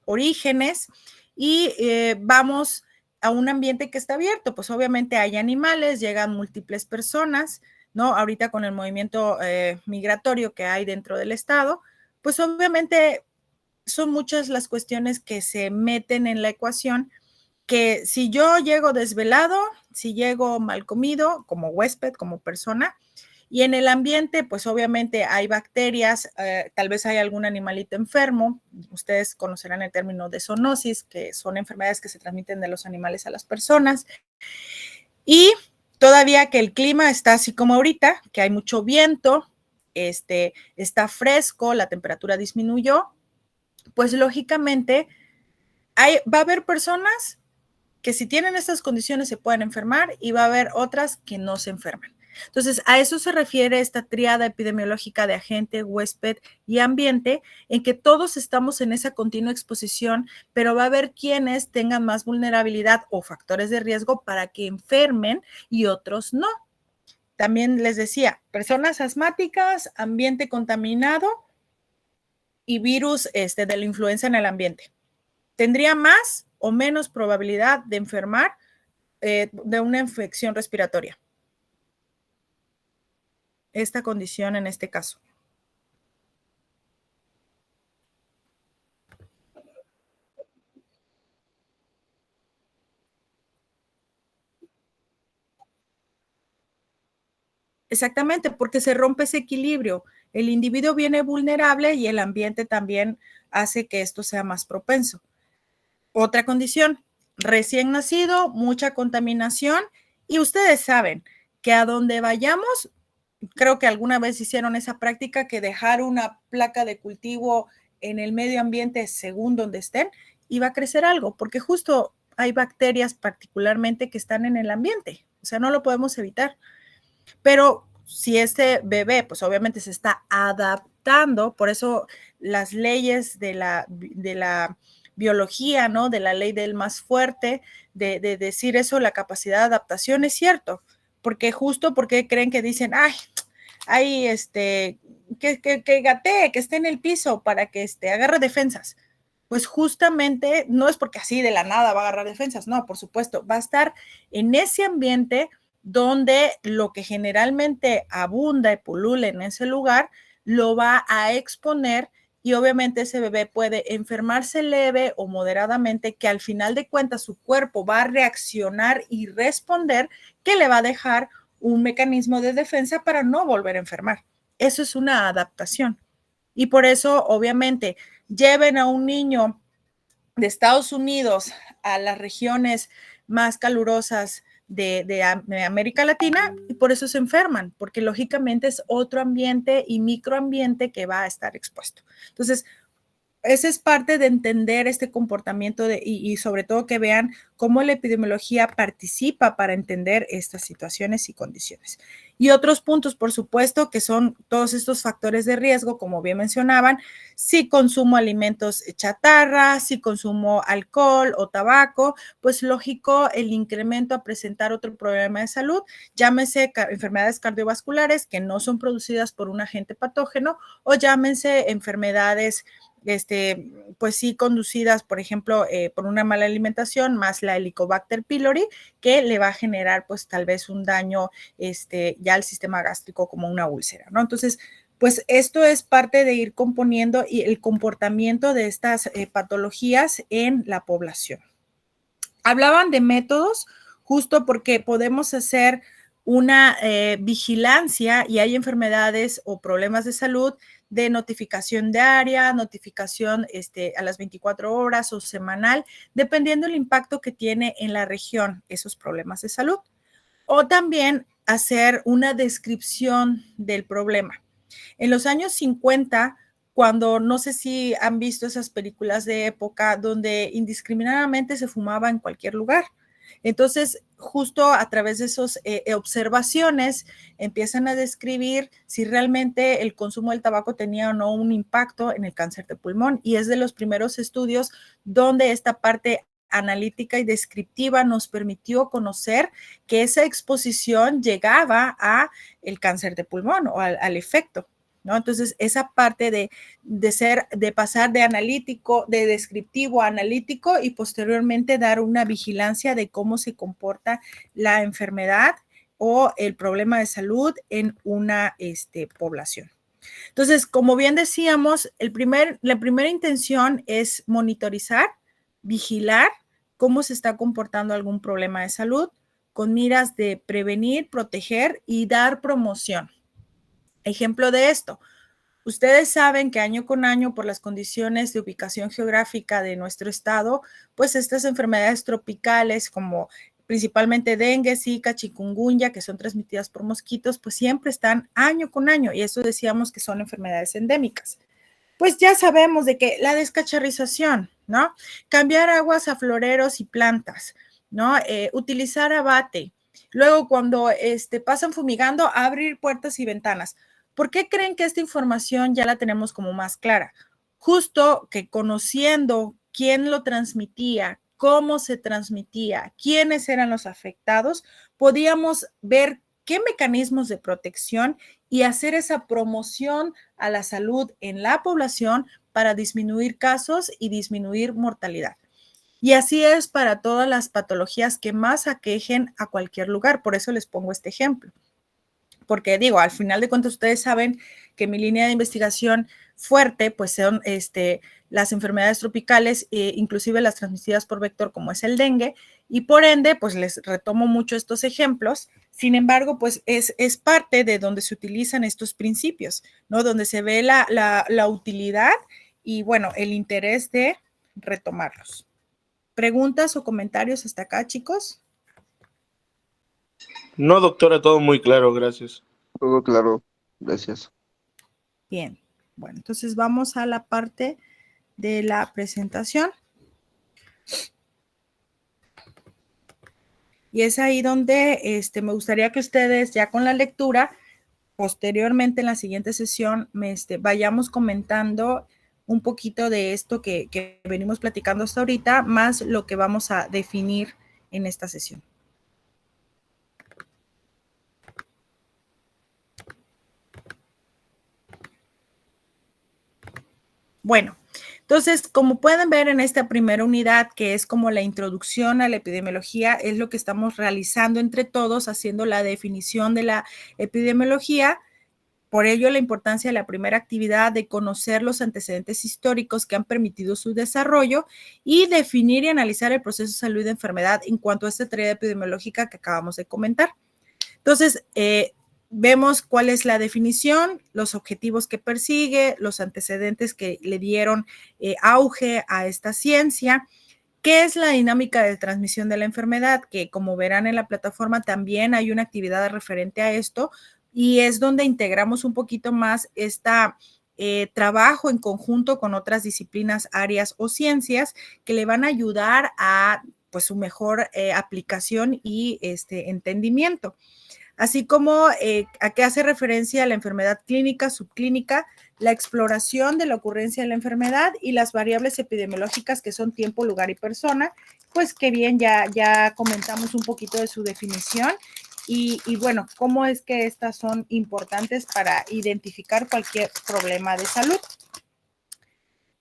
orígenes, y vamos a un ambiente que está abierto, pues obviamente hay animales, llegan múltiples personas, ¿no? Ahorita con el movimiento migratorio que hay dentro del estado, pues obviamente son muchas las cuestiones que se meten en la ecuación, que si yo llego desvelado, si llego mal comido, como huésped, como persona, y en el ambiente, pues obviamente hay bacterias, tal vez hay algún animalito enfermo, ustedes conocerán el término de zoonosis, que son enfermedades que se transmiten de los animales a las personas, y todavía que el clima está así como ahorita, que hay mucho viento, está fresco, la temperatura disminuyó, pues lógicamente va a haber personas que si tienen estas condiciones se pueden enfermar y va a haber otras que no se enferman. Entonces, a eso se refiere esta tríada epidemiológica de agente, huésped y ambiente, en que todos estamos en esa continua exposición, pero va a haber quienes tengan más vulnerabilidad o factores de riesgo para que enfermen y otros no. también les decía, personas asmáticas, ambiente contaminado y virus de la influenza en el ambiente. ¿Tendría más o menos probabilidad de enfermar de una infección respiratoria? Esta condición en este caso. Exactamente, porque se rompe ese equilibrio. El individuo viene vulnerable y el ambiente también hace que esto sea más propenso. Otra condición, recién nacido, mucha contaminación y ustedes saben que a donde vayamos, creo que alguna vez hicieron esa práctica que dejar una placa de cultivo en el medio ambiente según donde estén y va a crecer algo, porque justo hay bacterias particularmente que están en el ambiente, o sea, no lo podemos evitar. Pero si este bebé, pues obviamente se está adaptando, por eso las leyes de la biología, ¿no? De la ley del más fuerte, de decir eso, la capacidad de adaptación es cierto, porque justo porque creen que dicen, ay, que gatee, que esté en el piso para que agarre defensas. Pues justamente no es porque así de la nada va a agarrar defensas, no, por supuesto, va a estar en ese ambiente donde lo que generalmente abunda y pulula en ese lugar lo va a exponer y obviamente ese bebé puede enfermarse leve o moderadamente, que al final de cuentas su cuerpo va a reaccionar y responder, que le va a dejar un mecanismo de defensa para no volver a enfermar. Eso es una adaptación. Y por eso, obviamente, lleven a un niño de Estados Unidos a las regiones más calurosas de América Latina y por eso se enferman, porque lógicamente es otro ambiente y microambiente que va a estar expuesto. Entonces, esa es parte de entender este comportamiento y sobre todo que vean cómo la epidemiología participa para entender estas situaciones y condiciones. Y otros puntos, por supuesto, que son todos estos factores de riesgo, como bien mencionaban, si consumo alimentos chatarra, si consumo alcohol o tabaco, pues lógico el incremento a presentar otro problema de salud, llámese enfermedades cardiovasculares que no son producidas por un agente patógeno o llámense enfermedades pues sí, conducidas, por ejemplo, por una mala alimentación, más la Helicobacter pylori, que le va a generar, pues, tal vez un daño ya al sistema gástrico como una úlcera, ¿no? Entonces, pues esto es parte de ir componiendo y el comportamiento de estas patologías en la población. Hablaban de métodos, justo porque podemos hacer una vigilancia y hay enfermedades o problemas de salud de notificación diaria, notificación a las 24 horas o semanal, dependiendo del impacto que tiene en la región esos problemas de salud. O también hacer una descripción del problema. En los años 50, cuando no sé si han visto esas películas de época donde indiscriminadamente se fumaba en cualquier lugar. Entonces, justo a través de esas observaciones, empiezan a describir si realmente el consumo del tabaco tenía o no un impacto en el cáncer de pulmón. Y es de los primeros estudios donde esta parte analítica y descriptiva nos permitió conocer que esa exposición llegaba a el cáncer de pulmón o al efecto, ¿no? Entonces, esa parte de pasar de analítico, de descriptivo a analítico y posteriormente dar una vigilancia de cómo se comporta la enfermedad o el problema de salud en una población. Entonces, como bien decíamos, la primera intención es monitorizar, vigilar cómo se está comportando algún problema de salud con miras de prevenir, proteger y dar promoción. Ejemplo de esto, ustedes saben que año con año por las condiciones de ubicación geográfica de nuestro estado, pues estas enfermedades tropicales como principalmente dengue, zika, chikungunya, que son transmitidas por mosquitos, pues siempre están año con año y eso decíamos que son enfermedades endémicas. Pues ya sabemos de que la descacharrización, ¿no? Cambiar aguas a floreros y plantas, ¿no? Utilizar abate. Luego cuando pasan fumigando, abrir puertas y ventanas. ¿Por qué creen que esta información ya la tenemos como más clara? Justo que conociendo quién lo transmitía, cómo se transmitía, quiénes eran los afectados, podíamos ver qué mecanismos de protección y hacer esa promoción a la salud en la población para disminuir casos y disminuir mortalidad. Y así es para todas las patologías que más aquejen a cualquier lugar. Por eso les pongo este ejemplo. Porque digo, al final de cuentas ustedes saben que mi línea de investigación fuerte pues son las enfermedades tropicales, inclusive las transmitidas por vector como es el dengue, y por ende pues les retomo mucho estos ejemplos. Sin embargo, pues es parte de donde se utilizan estos principios, ¿no? Donde se ve la utilidad y bueno, el interés de retomarlos. ¿Preguntas o comentarios hasta acá, chicos? No, doctora, todo muy claro, gracias. Todo claro, gracias. Bien, bueno, entonces vamos a la parte de la presentación. Y es ahí donde me gustaría que ustedes ya con la lectura, posteriormente en la siguiente sesión, vayamos comentando un poquito de esto que venimos platicando hasta ahorita, más lo que vamos a definir en esta sesión. Bueno, entonces, como pueden ver en esta primera unidad, que es como la introducción a la epidemiología, es lo que estamos realizando entre todos, haciendo la definición de la epidemiología. Por ello, la importancia de la primera actividad de conocer los antecedentes históricos que han permitido su desarrollo y definir y analizar el proceso de salud y de enfermedad en cuanto a esta teoría epidemiológica que acabamos de comentar. Entonces, vemos cuál es la definición, los objetivos que persigue, los antecedentes que le dieron auge a esta ciencia. ¿Qué es la dinámica de transmisión de la enfermedad? Que como verán en la plataforma también hay una actividad referente a esto y es donde integramos un poquito más trabajo en conjunto con otras disciplinas, áreas o ciencias que le van a ayudar a pues, su mejor aplicación y entendimiento. Así como a qué hace referencia la enfermedad clínica, subclínica, la exploración de la ocurrencia de la enfermedad y las variables epidemiológicas que son tiempo, lugar y persona, pues que bien, ya comentamos un poquito de su definición y bueno, cómo es que estas son importantes para identificar cualquier problema de salud.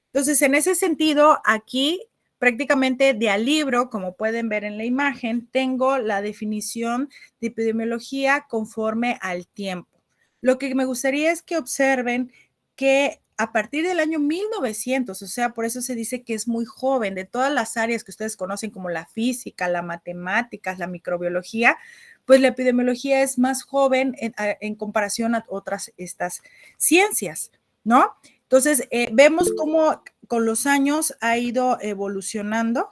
Entonces, en ese sentido, aquí prácticamente de al libro, como pueden ver en la imagen, tengo la definición de epidemiología conforme al tiempo. Lo que me gustaría es que observen que a partir del año 1900, o sea, por eso se dice que es muy joven, de todas las áreas que ustedes conocen como la física, la matemáticas, la microbiología, pues la epidemiología es más joven en comparación a otras estas ciencias, ¿no? Entonces, vemos cómo con los años ha ido evolucionando.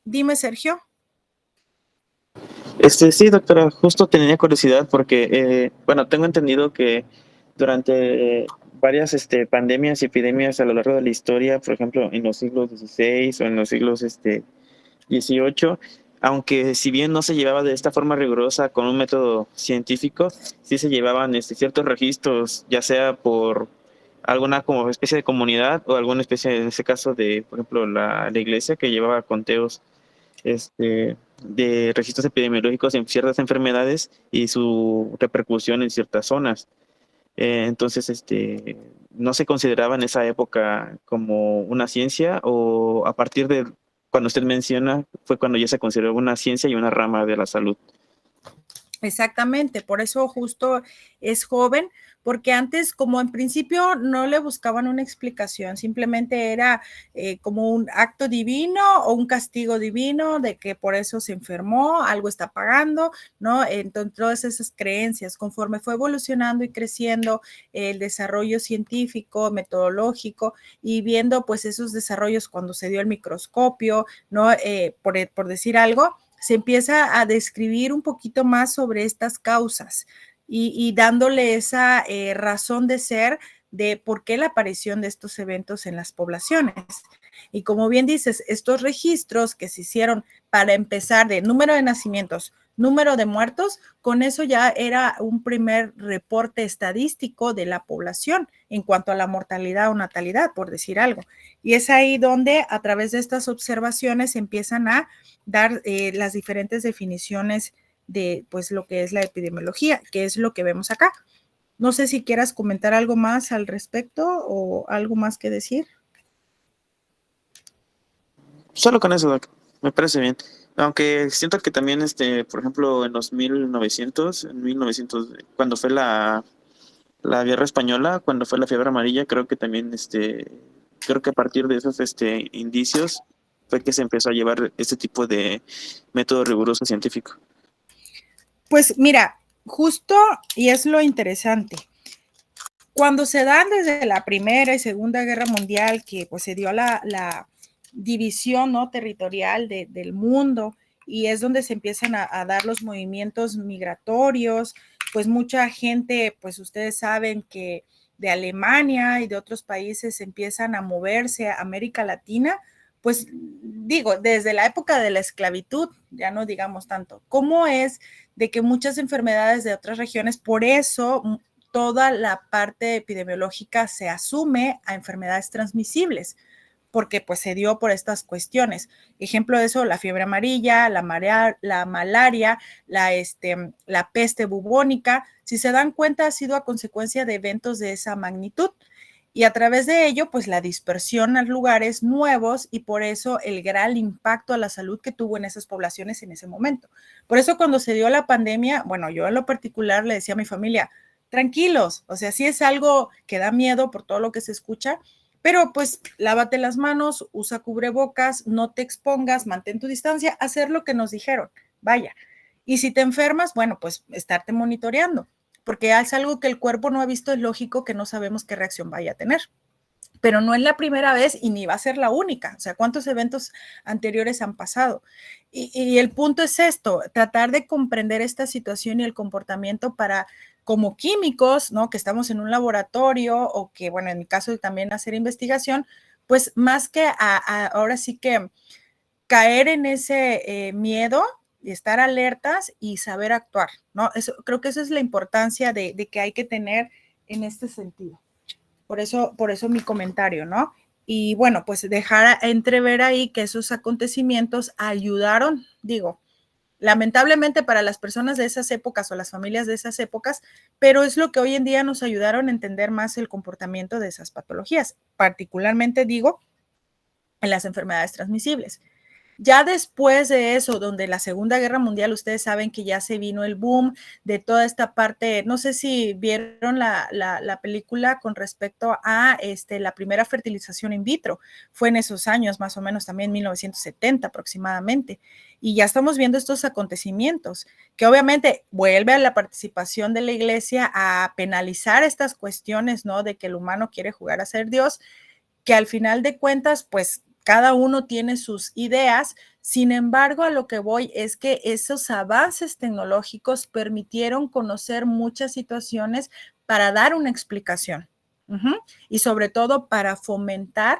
Dime, Sergio. Sí, doctora, justo tenía curiosidad porque, bueno, tengo entendido que durante varias pandemias y epidemias a lo largo de la historia, por ejemplo, en los siglos XVI o en los siglos XVIII, aunque si bien no se llevaba de esta forma rigurosa con un método científico, sí se llevaban ciertos registros, ya sea por alguna como especie de comunidad o alguna especie, en este caso de, por ejemplo, la iglesia que llevaba conteos de registros epidemiológicos en ciertas enfermedades y su repercusión en ciertas zonas. Entonces, no se consideraba en esa época como una ciencia, o a partir de cuando usted menciona fue cuando ya se consideró una ciencia y una rama de la salud. Exactamente, por eso justo es joven, porque antes como en principio no le buscaban una explicación, simplemente era como un acto divino o un castigo divino de que por eso se enfermó, algo está pagando, ¿no? Entonces todas esas creencias, conforme fue evolucionando y creciendo el desarrollo científico, metodológico y viendo pues esos desarrollos cuando se dio el microscopio, ¿no? Por decir algo, se empieza a describir un poquito más sobre estas causas y dándole esa razón de ser de por qué la aparición de estos eventos en las poblaciones. Y como bien dices, estos registros que se hicieron para empezar de número de nacimientos, número de muertos, con eso ya era un primer reporte estadístico de la población en cuanto a la mortalidad o natalidad, por decir algo. Y es ahí donde a través de estas observaciones empiezan a dar las diferentes definiciones de pues lo que es la epidemiología, que es lo que vemos acá. No sé si quieras comentar algo más al respecto o algo más que decir. Solo con eso, Doc, me parece bien. Aunque siento que también, por ejemplo, en los 1900, cuando fue la guerra española, cuando fue la fiebre amarilla, creo que también, creo que a partir de esos, indicios fue que se empezó a llevar este tipo de método riguroso científico. Pues mira, justo, y es lo interesante, cuando se dan desde la Primera y Segunda Guerra Mundial, que pues se dio la división, ¿no?, territorial del mundo, y es donde se empiezan a dar los movimientos migratorios, pues mucha gente, pues ustedes saben que de Alemania y de otros países empiezan a moverse a América Latina, pues digo, desde la época de la esclavitud, ya no digamos tanto, ¿cómo es de que muchas enfermedades de otras regiones, por eso toda la parte epidemiológica se asume a enfermedades transmisibles? Porque pues se dio por estas cuestiones. Ejemplo de eso, la fiebre amarilla, la malaria, la peste bubónica, si se dan cuenta, ha sido a consecuencia de eventos de esa magnitud. Y a través de ello, pues la dispersión a lugares nuevos y por eso el gran impacto a la salud que tuvo en esas poblaciones en ese momento. Por eso cuando se dio la pandemia, bueno, yo en lo particular le decía a mi familia, tranquilos, o sea, sí es algo que da miedo por todo lo que se escucha, pero pues lávate las manos, usa cubrebocas, no te expongas, mantén tu distancia, hacer lo que nos dijeron, vaya. Y si te enfermas, bueno, pues estarte monitoreando, porque es algo que el cuerpo no ha visto, es lógico que no sabemos qué reacción vaya a tener. Pero no es la primera vez y ni va a ser la única. O sea, ¿cuántos eventos anteriores han pasado? Y el punto es esto, tratar de comprender esta situación y el comportamiento para, como químicos, ¿no?, que estamos en un laboratorio o que, bueno, en mi caso también hacer investigación, pues más que ahora sí que caer en ese miedo y estar alertas y saber actuar, ¿no? Eso, creo que esa es la importancia de que hay que tener en este sentido. Por eso mi comentario, ¿no? Y bueno, pues dejar entrever ahí que esos acontecimientos ayudaron, digo, lamentablemente para las personas de esas épocas o las familias de esas épocas, pero es lo que hoy en día nos ayudaron a entender más el comportamiento de esas patologías, particularmente, digo, en las enfermedades transmisibles. Ya después de eso, donde la Segunda Guerra Mundial, ustedes saben que ya se vino el boom de toda esta parte, no sé si vieron la película con respecto a la primera fertilización in vitro, fue en esos años, más o menos también 1970 aproximadamente, y ya estamos viendo estos acontecimientos, que obviamente vuelve a la participación de la iglesia a penalizar estas cuestiones, ¿no?, de que el humano quiere jugar a ser Dios, que al final de cuentas, pues, cada uno tiene sus ideas, sin embargo, a lo que voy es que esos avances tecnológicos permitieron conocer muchas situaciones para dar una explicación y sobre todo para fomentar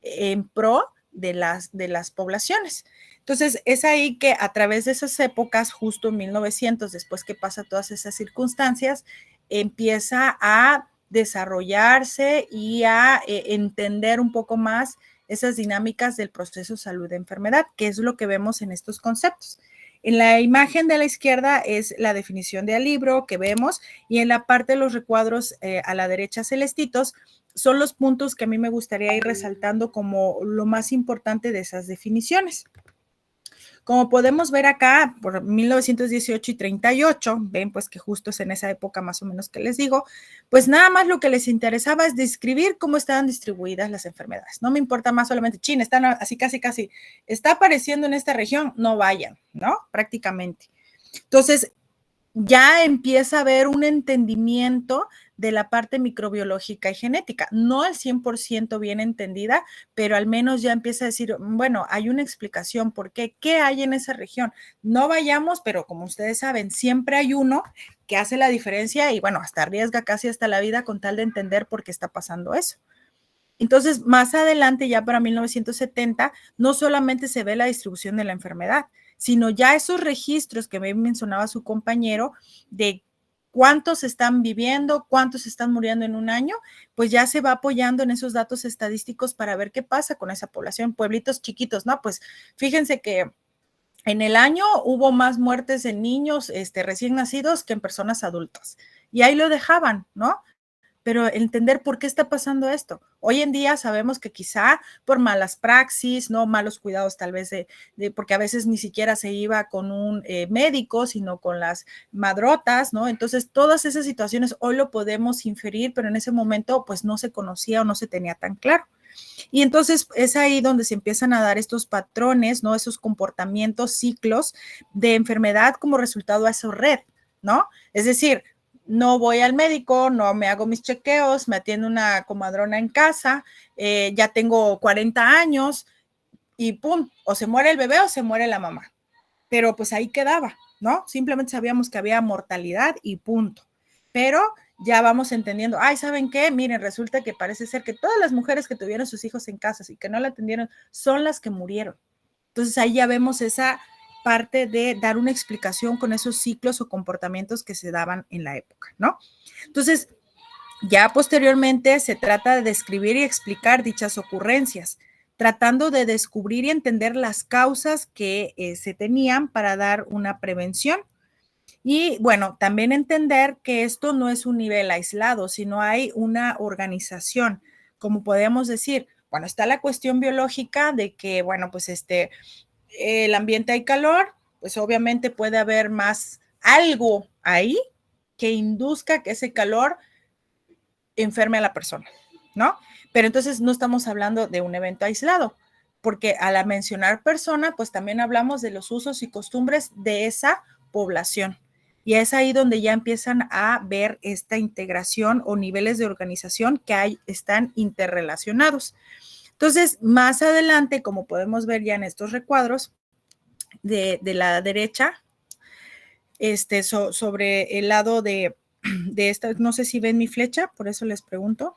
en pro de las poblaciones. Entonces, es ahí que a través de esas épocas, justo en 1900, después que pasa todas esas circunstancias, empieza a desarrollarse y a entender un poco más esas dinámicas del proceso salud-enfermedad, que es lo que vemos en estos conceptos. En la imagen de la izquierda es la definición del libro que vemos y en la parte de los recuadros a la derecha celestitos son los puntos que a mí me gustaría ir resaltando como lo más importante de esas definiciones. Como podemos ver acá, por 1918 y 38, ven pues que justo es en esa época más o menos que les digo, pues nada más lo que les interesaba es describir cómo estaban distribuidas las enfermedades. No me importa más solamente, chin, están así casi, está apareciendo en esta región, no vayan, ¿no? Prácticamente. Entonces, ya empieza a haber un entendimiento de la parte microbiológica y genética, no al 100% bien entendida, pero al menos ya empieza a decir, bueno, hay una explicación por qué, qué hay en esa región. No vayamos, pero como ustedes saben, siempre hay uno que hace la diferencia y bueno, hasta arriesga casi hasta la vida con tal de entender por qué está pasando eso. Entonces, más adelante, ya para 1970, no solamente se ve la distribución de la enfermedad, sino ya esos registros que me mencionaba su compañero de cuántos están viviendo, cuántos están muriendo en un año, pues ya se va apoyando en esos datos estadísticos para ver qué pasa con esa población, pueblitos chiquitos, ¿no? Pues fíjense que en el año hubo más muertes en niños recién nacidos que en personas adultas. Y ahí lo dejaban, ¿no? Pero entender por qué está pasando esto. Hoy en día sabemos que quizá por malas praxis, no malos cuidados tal vez porque a veces ni siquiera se iba con un médico, sino con las madrotas, ¿no? Entonces todas esas situaciones hoy lo podemos inferir, pero en ese momento pues no se conocía o no se tenía tan claro. Y entonces es ahí donde se empiezan a dar estos patrones, ¿no? Esos comportamientos, ciclos de enfermedad como resultado a esa red, ¿no? Es decir, no voy al médico, no me hago mis chequeos, me atiende una comadrona en casa, ya tengo 40 años y pum, o se muere el bebé o se muere la mamá. Pero pues ahí quedaba, ¿no? Simplemente sabíamos que había mortalidad y punto. Pero ya vamos entendiendo, ay, ¿saben qué? Miren, resulta que parece ser que todas las mujeres que tuvieron sus hijos en casa y que no la atendieron son las que murieron. Entonces ahí ya vemos esa parte de dar una explicación con esos ciclos o comportamientos que se daban en la época, ¿no? Entonces, ya posteriormente se trata de describir y explicar dichas ocurrencias, tratando de descubrir y entender las causas que se tenían para dar una prevención. Y bueno, también entender que esto no es un nivel aislado, sino hay una organización, como podemos decir, bueno, está la cuestión biológica de que, bueno, pues el ambiente hay calor, pues obviamente puede haber más algo ahí que induzca que ese calor enferme a la persona, ¿no? Pero entonces no estamos hablando de un evento aislado, porque al mencionar persona, pues también hablamos de los usos y costumbres de esa población. Y es ahí donde ya empiezan a ver esta integración o niveles de organización que están interrelacionados. Entonces, más adelante, como podemos ver ya en estos recuadros de la derecha, sobre el lado de esta, no sé si ven mi flecha, por eso les pregunto,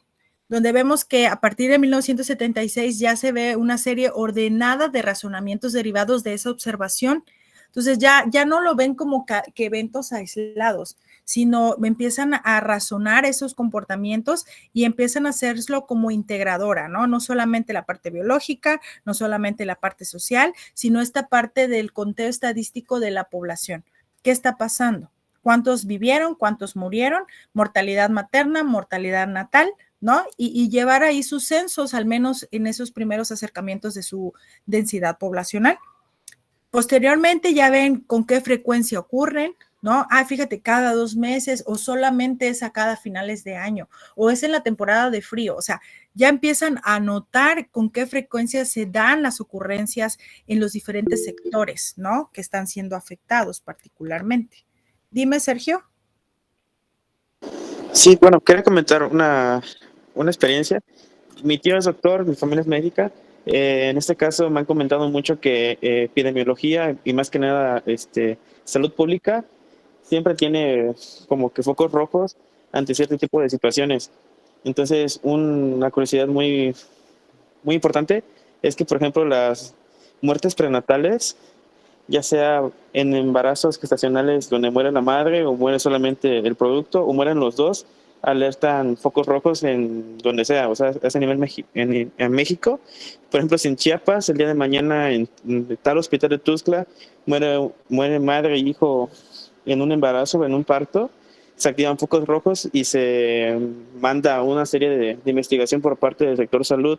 donde vemos que a partir de 1976 ya se ve una serie ordenada de razonamientos derivados de esa observación. Entonces ya no lo ven como que eventos aislados, sino empiezan a razonar esos comportamientos y empiezan a hacerlo como integradora, ¿no? No solamente la parte biológica, no solamente la parte social, sino esta parte del conteo estadístico de la población. ¿Qué está pasando? ¿Cuántos vivieron? ¿Cuántos murieron? Mortalidad materna, mortalidad natal, ¿no? Y llevar ahí sus censos, al menos en esos primeros acercamientos de su densidad poblacional. Posteriormente ya ven con qué frecuencia ocurren, ¿no? Ah, fíjate, cada 2 meses o solamente es a cada finales de año o es en la temporada de frío. O sea, ya empiezan a notar con qué frecuencia se dan las ocurrencias en los diferentes sectores, ¿no? Que están siendo afectados particularmente. Dime, Sergio. Sí, bueno, quería comentar una experiencia. Mi tío es doctor, mi familia es médica. En este caso me han comentado mucho que epidemiología y más que nada salud pública siempre tiene como que focos rojos ante cierto tipo de situaciones. Entonces, una curiosidad muy, muy importante es que, por ejemplo, las muertes prenatales, ya sea en embarazos gestacionales donde muere la madre o muere solamente el producto o mueren los dos, alertan focos rojos en donde sea, o sea, es a nivel en México. Por ejemplo, si en Chiapas el día de mañana en tal hospital de Tuxtla muere madre e hijo en un embarazo o en un parto, se activan focos rojos y se manda una serie de investigación por parte del sector salud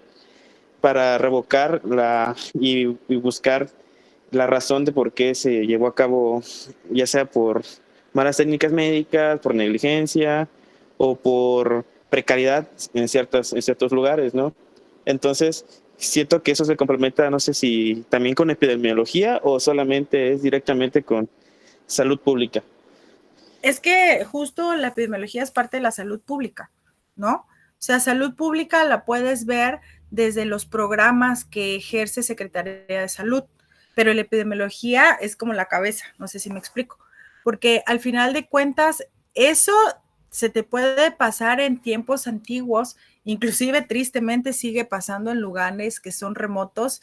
para revocar y buscar la razón de por qué se llevó a cabo, ya sea por malas técnicas médicas, por negligencia o por precariedad en ciertos lugares, ¿no? Entonces, siento que eso se complementa, no sé si también con epidemiología o solamente es directamente con salud pública. Es que justo la epidemiología es parte de la salud pública, ¿no? O sea, salud pública la puedes ver desde los programas que ejerce Secretaría de Salud, pero la epidemiología es como la cabeza, no sé si me explico, porque al final de cuentas, eso se te puede pasar en tiempos antiguos, inclusive tristemente sigue pasando en lugares que son remotos,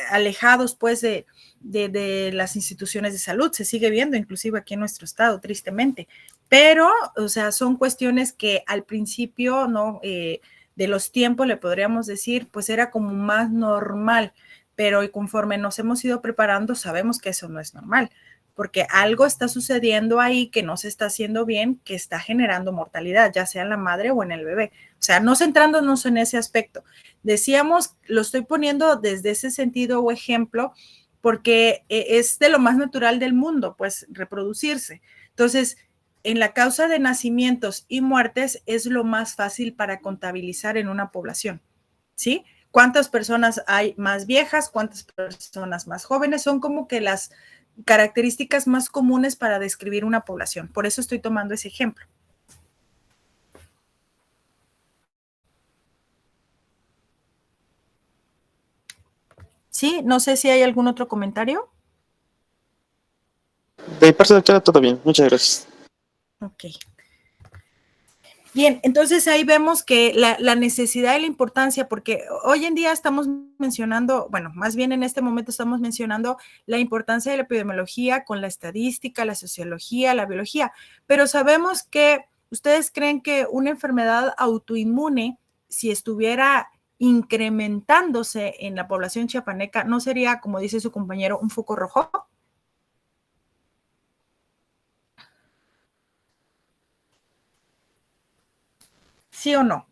alejados pues de las instituciones de salud, se sigue viendo inclusive aquí en nuestro estado, tristemente, pero, o sea, son cuestiones que al principio, ¿no? De los tiempos, le podríamos decir, pues era como más normal, pero conforme nos hemos ido preparando, sabemos que eso no es normal, porque algo está sucediendo ahí que no se está haciendo bien, que está generando mortalidad, ya sea en la madre o en el bebé. O sea, no centrándonos en ese aspecto. Decíamos, lo estoy poniendo desde ese sentido o ejemplo, porque es de lo más natural del mundo, pues reproducirse. Entonces, en la causa de nacimientos y muertes es lo más fácil para contabilizar en una población, ¿sí? ¿Cuántas personas hay más viejas? ¿Cuántas personas más jóvenes? Son como que las características más comunes para describir una población. Por eso estoy tomando ese ejemplo. Sí, no sé si hay algún otro comentario. De parte doctora, todo bien. Muchas gracias. Ok. Bien, entonces ahí vemos que la necesidad y la importancia, porque hoy en día estamos mencionando, bueno, más bien en este momento estamos mencionando la importancia de la epidemiología con la estadística, la sociología, la biología, pero sabemos que ustedes creen que una enfermedad autoinmune, si estuviera incrementándose en la población chiapaneca, ¿no sería, como dice su compañero, un foco rojo? ¿Sí o no?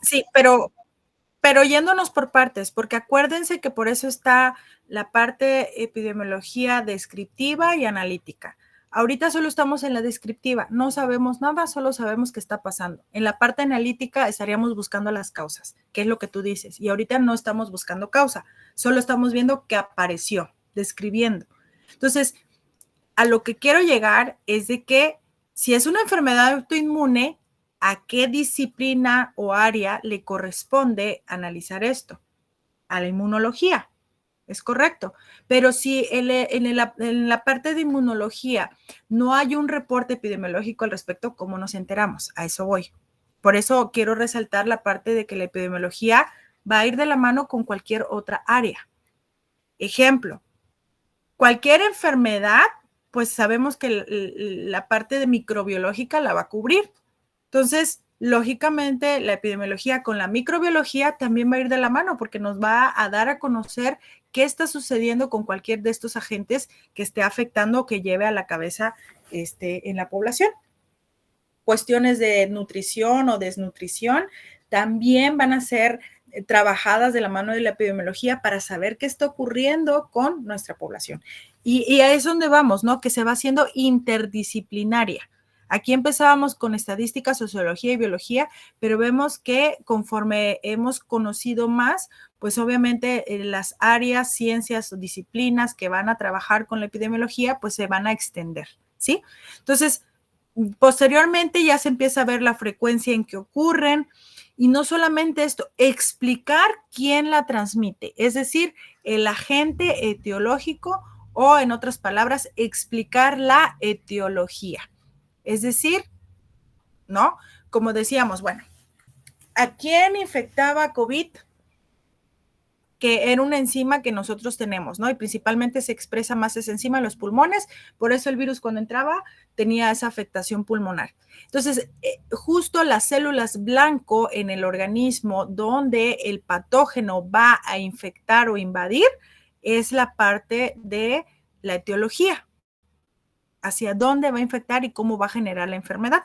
Sí, pero yéndonos por partes, porque acuérdense que por eso está la parte epidemiología descriptiva y analítica. Ahorita solo estamos en la descriptiva, no sabemos nada, solo sabemos qué está pasando. En la parte analítica estaríamos buscando las causas, que es lo que tú dices, y ahorita no estamos buscando causa, solo estamos viendo qué apareció, describiendo. Entonces, a lo que quiero llegar es de que si es una enfermedad autoinmune, ¿a qué disciplina o área le corresponde analizar esto? A la inmunología, es correcto. Pero si en la parte de inmunología no hay un reporte epidemiológico al respecto, ¿cómo nos enteramos? A eso voy. Por eso quiero resaltar la parte de que la epidemiología va a ir de la mano con cualquier otra área. Ejemplo, cualquier enfermedad, pues sabemos que la parte de microbiológica la va a cubrir. Entonces, lógicamente, la epidemiología con la microbiología también va a ir de la mano porque nos va a dar a conocer qué está sucediendo con cualquier de estos agentes que esté afectando o que lleve a la cabeza en la población. Cuestiones de nutrición o desnutrición también van a ser trabajadas de la mano de la epidemiología para saber qué está ocurriendo con nuestra población. Y ahí es donde vamos, ¿no? Que se va haciendo interdisciplinaria. Aquí empezábamos con estadística, sociología y biología, pero vemos que conforme hemos conocido más, pues obviamente las áreas, ciencias o disciplinas que van a trabajar con la epidemiología, pues se van a extender, ¿sí? Entonces, posteriormente ya se empieza a ver la frecuencia en que ocurren y no solamente esto, explicar quién la transmite, es decir, el agente etiológico o en otras palabras, explicar la etiología. Es decir, ¿no? Como decíamos, bueno, ¿a quién infectaba COVID? Que era una enzima que nosotros tenemos, ¿no? Y principalmente se expresa más esa enzima en los pulmones, por eso el virus cuando entraba tenía esa afectación pulmonar. Entonces, justo las células blanco en el organismo donde el patógeno va a infectar o invadir es la parte de la etiología, hacia dónde va a infectar y cómo va a generar la enfermedad.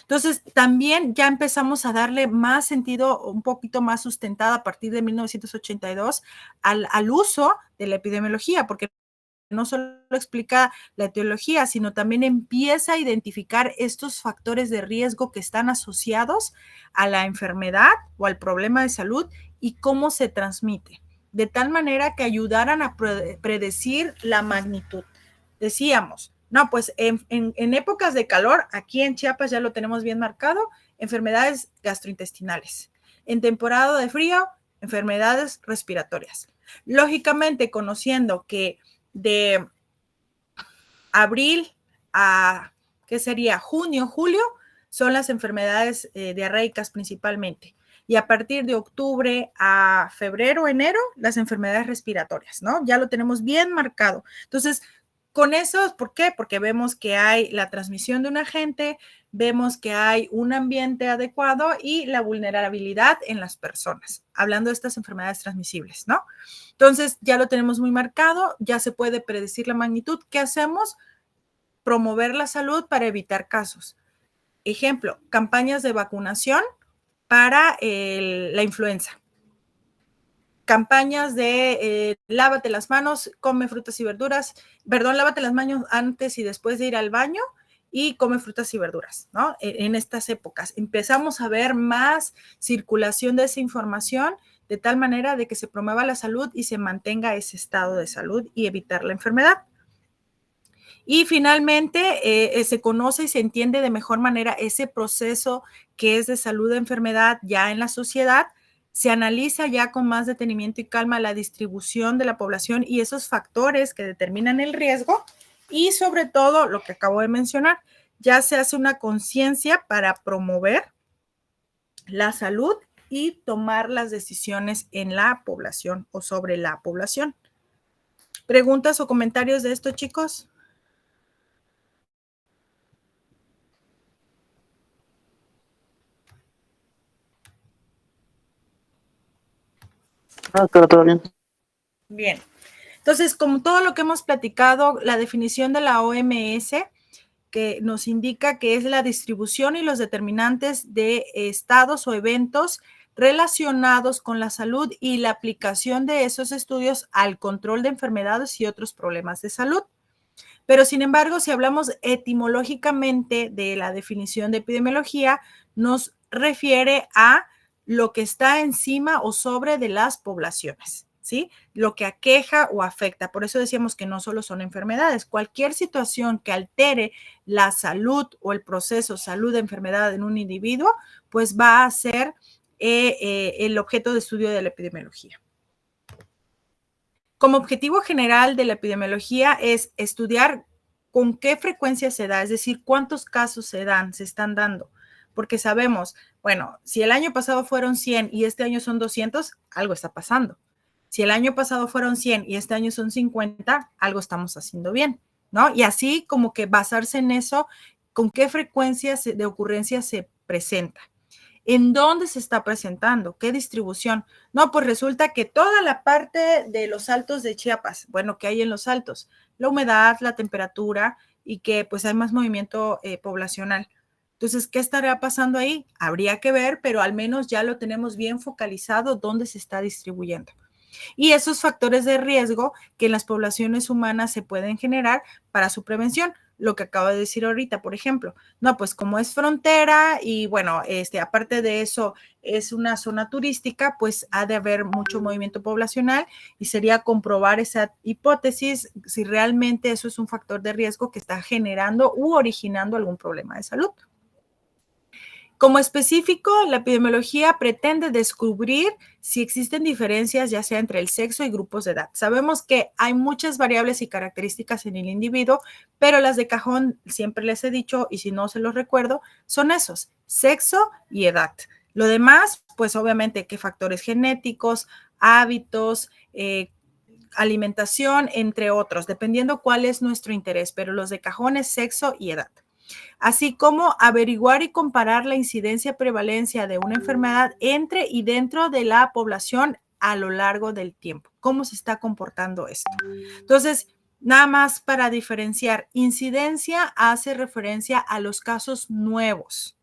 Entonces, también ya empezamos a darle más sentido, un poquito más sustentada a partir de 1982 al uso de la epidemiología, porque no solo explica la etiología, sino también empieza a identificar estos factores de riesgo que están asociados a la enfermedad o al problema de salud y cómo se transmite, de tal manera que ayudaran a predecir la magnitud. Decíamos, no, pues en épocas de calor, aquí en Chiapas ya lo tenemos bien marcado, enfermedades gastrointestinales. En temporada de frío, enfermedades respiratorias. Lógicamente, conociendo que de abril a, ¿qué sería? Junio, julio, son las enfermedades diarreicas principalmente. Y a partir de octubre a febrero, enero, las enfermedades respiratorias, ¿no? Ya lo tenemos bien marcado. Entonces, con eso, ¿por qué? Porque vemos que hay la transmisión de un agente, vemos que hay un ambiente adecuado y la vulnerabilidad en las personas, hablando de estas enfermedades transmisibles, ¿no? Entonces, ya lo tenemos muy marcado, ya se puede predecir la magnitud. ¿Qué hacemos? Promover la salud para evitar casos. Ejemplo, campañas de vacunación para la influenza. Campañas de lávate las manos, come frutas y verduras, lávate las manos antes y después de ir al baño y come frutas y verduras, ¿no? En estas épocas empezamos a ver más circulación de esa información de tal manera de que se promueva la salud y se mantenga ese estado de salud y evitar la enfermedad. Y finalmente se conoce y se entiende de mejor manera ese proceso que es de salud de enfermedad ya en la sociedad. Se analiza ya con más detenimiento y calma la distribución de la población y esos factores que determinan el riesgo y sobre todo lo que acabo de mencionar, ya se hace una conciencia para promover la salud y tomar las decisiones en la población o sobre la población. ¿Preguntas o comentarios de esto, chicos? Todo bien. Bien. Entonces, como todo lo que hemos platicado, la definición de la OMS, que nos indica que es la distribución y los determinantes de estados o eventos relacionados con la salud y la aplicación de esos estudios al control de enfermedades y otros problemas de salud. Pero, sin embargo, si hablamos etimológicamente de la definición de epidemiología, nos refiere a lo que está encima o sobre de las poblaciones, ¿sí? Lo que aqueja o afecta. Por eso decíamos que no solo son enfermedades. Cualquier situación que altere la salud o el proceso salud-enfermedad en un individuo, pues va a ser el objeto de estudio de la epidemiología. Como objetivo general de la epidemiología es estudiar con qué frecuencia se da, es decir, cuántos casos se están dando, porque sabemos, bueno, si el año pasado fueron 100 y este año son 200, algo está pasando. Si el año pasado fueron 100 y este año son 50, algo estamos haciendo bien, ¿no? Y así como que basarse en eso, con qué frecuencia de ocurrencia se presenta. ¿En dónde se está presentando? ¿Qué distribución? No, pues resulta que toda la parte de los altos de Chiapas, bueno, ¿qué hay en los altos? La humedad, la temperatura y que pues hay más movimiento poblacional. Entonces, ¿qué estaría pasando ahí? Habría que ver, pero al menos ya lo tenemos bien focalizado dónde se está distribuyendo. Y esos factores de riesgo que en las poblaciones humanas se pueden generar para su prevención. Lo que acabo de decir ahorita, por ejemplo, no, pues como es frontera y bueno, aparte de eso es una zona turística, pues ha de haber mucho movimiento poblacional y sería comprobar esa hipótesis si realmente eso es un factor de riesgo que está generando u originando algún problema de salud. Como específico, la epidemiología pretende descubrir si existen diferencias ya sea entre el sexo y grupos de edad. Sabemos que hay muchas variables y características en el individuo, pero las de cajón, siempre les he dicho, y si no se los recuerdo, son esos, sexo y edad. Lo demás, pues obviamente, qué factores genéticos, hábitos, alimentación, entre otros, dependiendo cuál es nuestro interés, pero los de cajón es sexo y edad. Así como averiguar y comparar la incidencia-prevalencia de una enfermedad entre y dentro de la población a lo largo del tiempo. ¿Cómo se está comportando esto? Entonces, nada más para diferenciar, incidencia hace referencia a los casos nuevos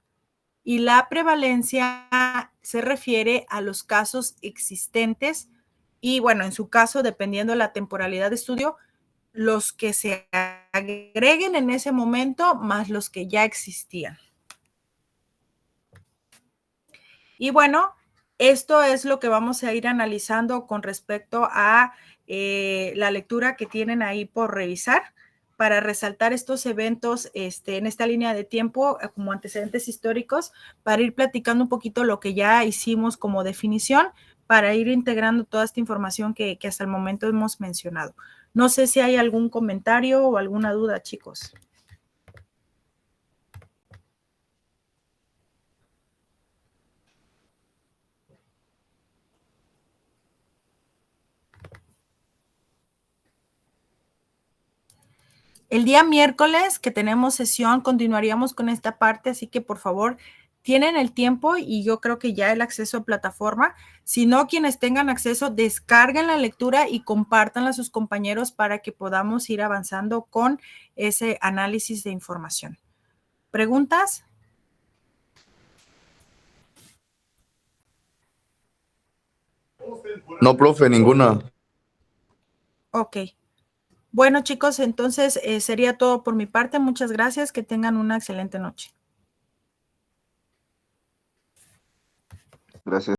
y la prevalencia se refiere a los casos existentes y, bueno, en su caso, dependiendo de la temporalidad de estudio, los que se agreguen en ese momento más los que ya existían. Y bueno, esto es lo que vamos a ir analizando con respecto a la lectura que tienen ahí por revisar para resaltar estos eventos en esta línea de tiempo como antecedentes históricos, para ir platicando un poquito lo que ya hicimos como definición, para ir integrando toda esta información que hasta el momento hemos mencionado. No sé si hay algún comentario o alguna duda, chicos. El día miércoles que tenemos sesión, continuaríamos con esta parte, así que por favor, tienen el tiempo y yo creo que ya el acceso a plataforma. Si no, quienes tengan acceso, descarguen la lectura y compártanla a sus compañeros para que podamos ir avanzando con ese análisis de información. ¿Preguntas? No, profe, ninguna. Ok. Bueno, chicos, entonces sería todo por mi parte. Muchas gracias. Que tengan una excelente noche. Gracias.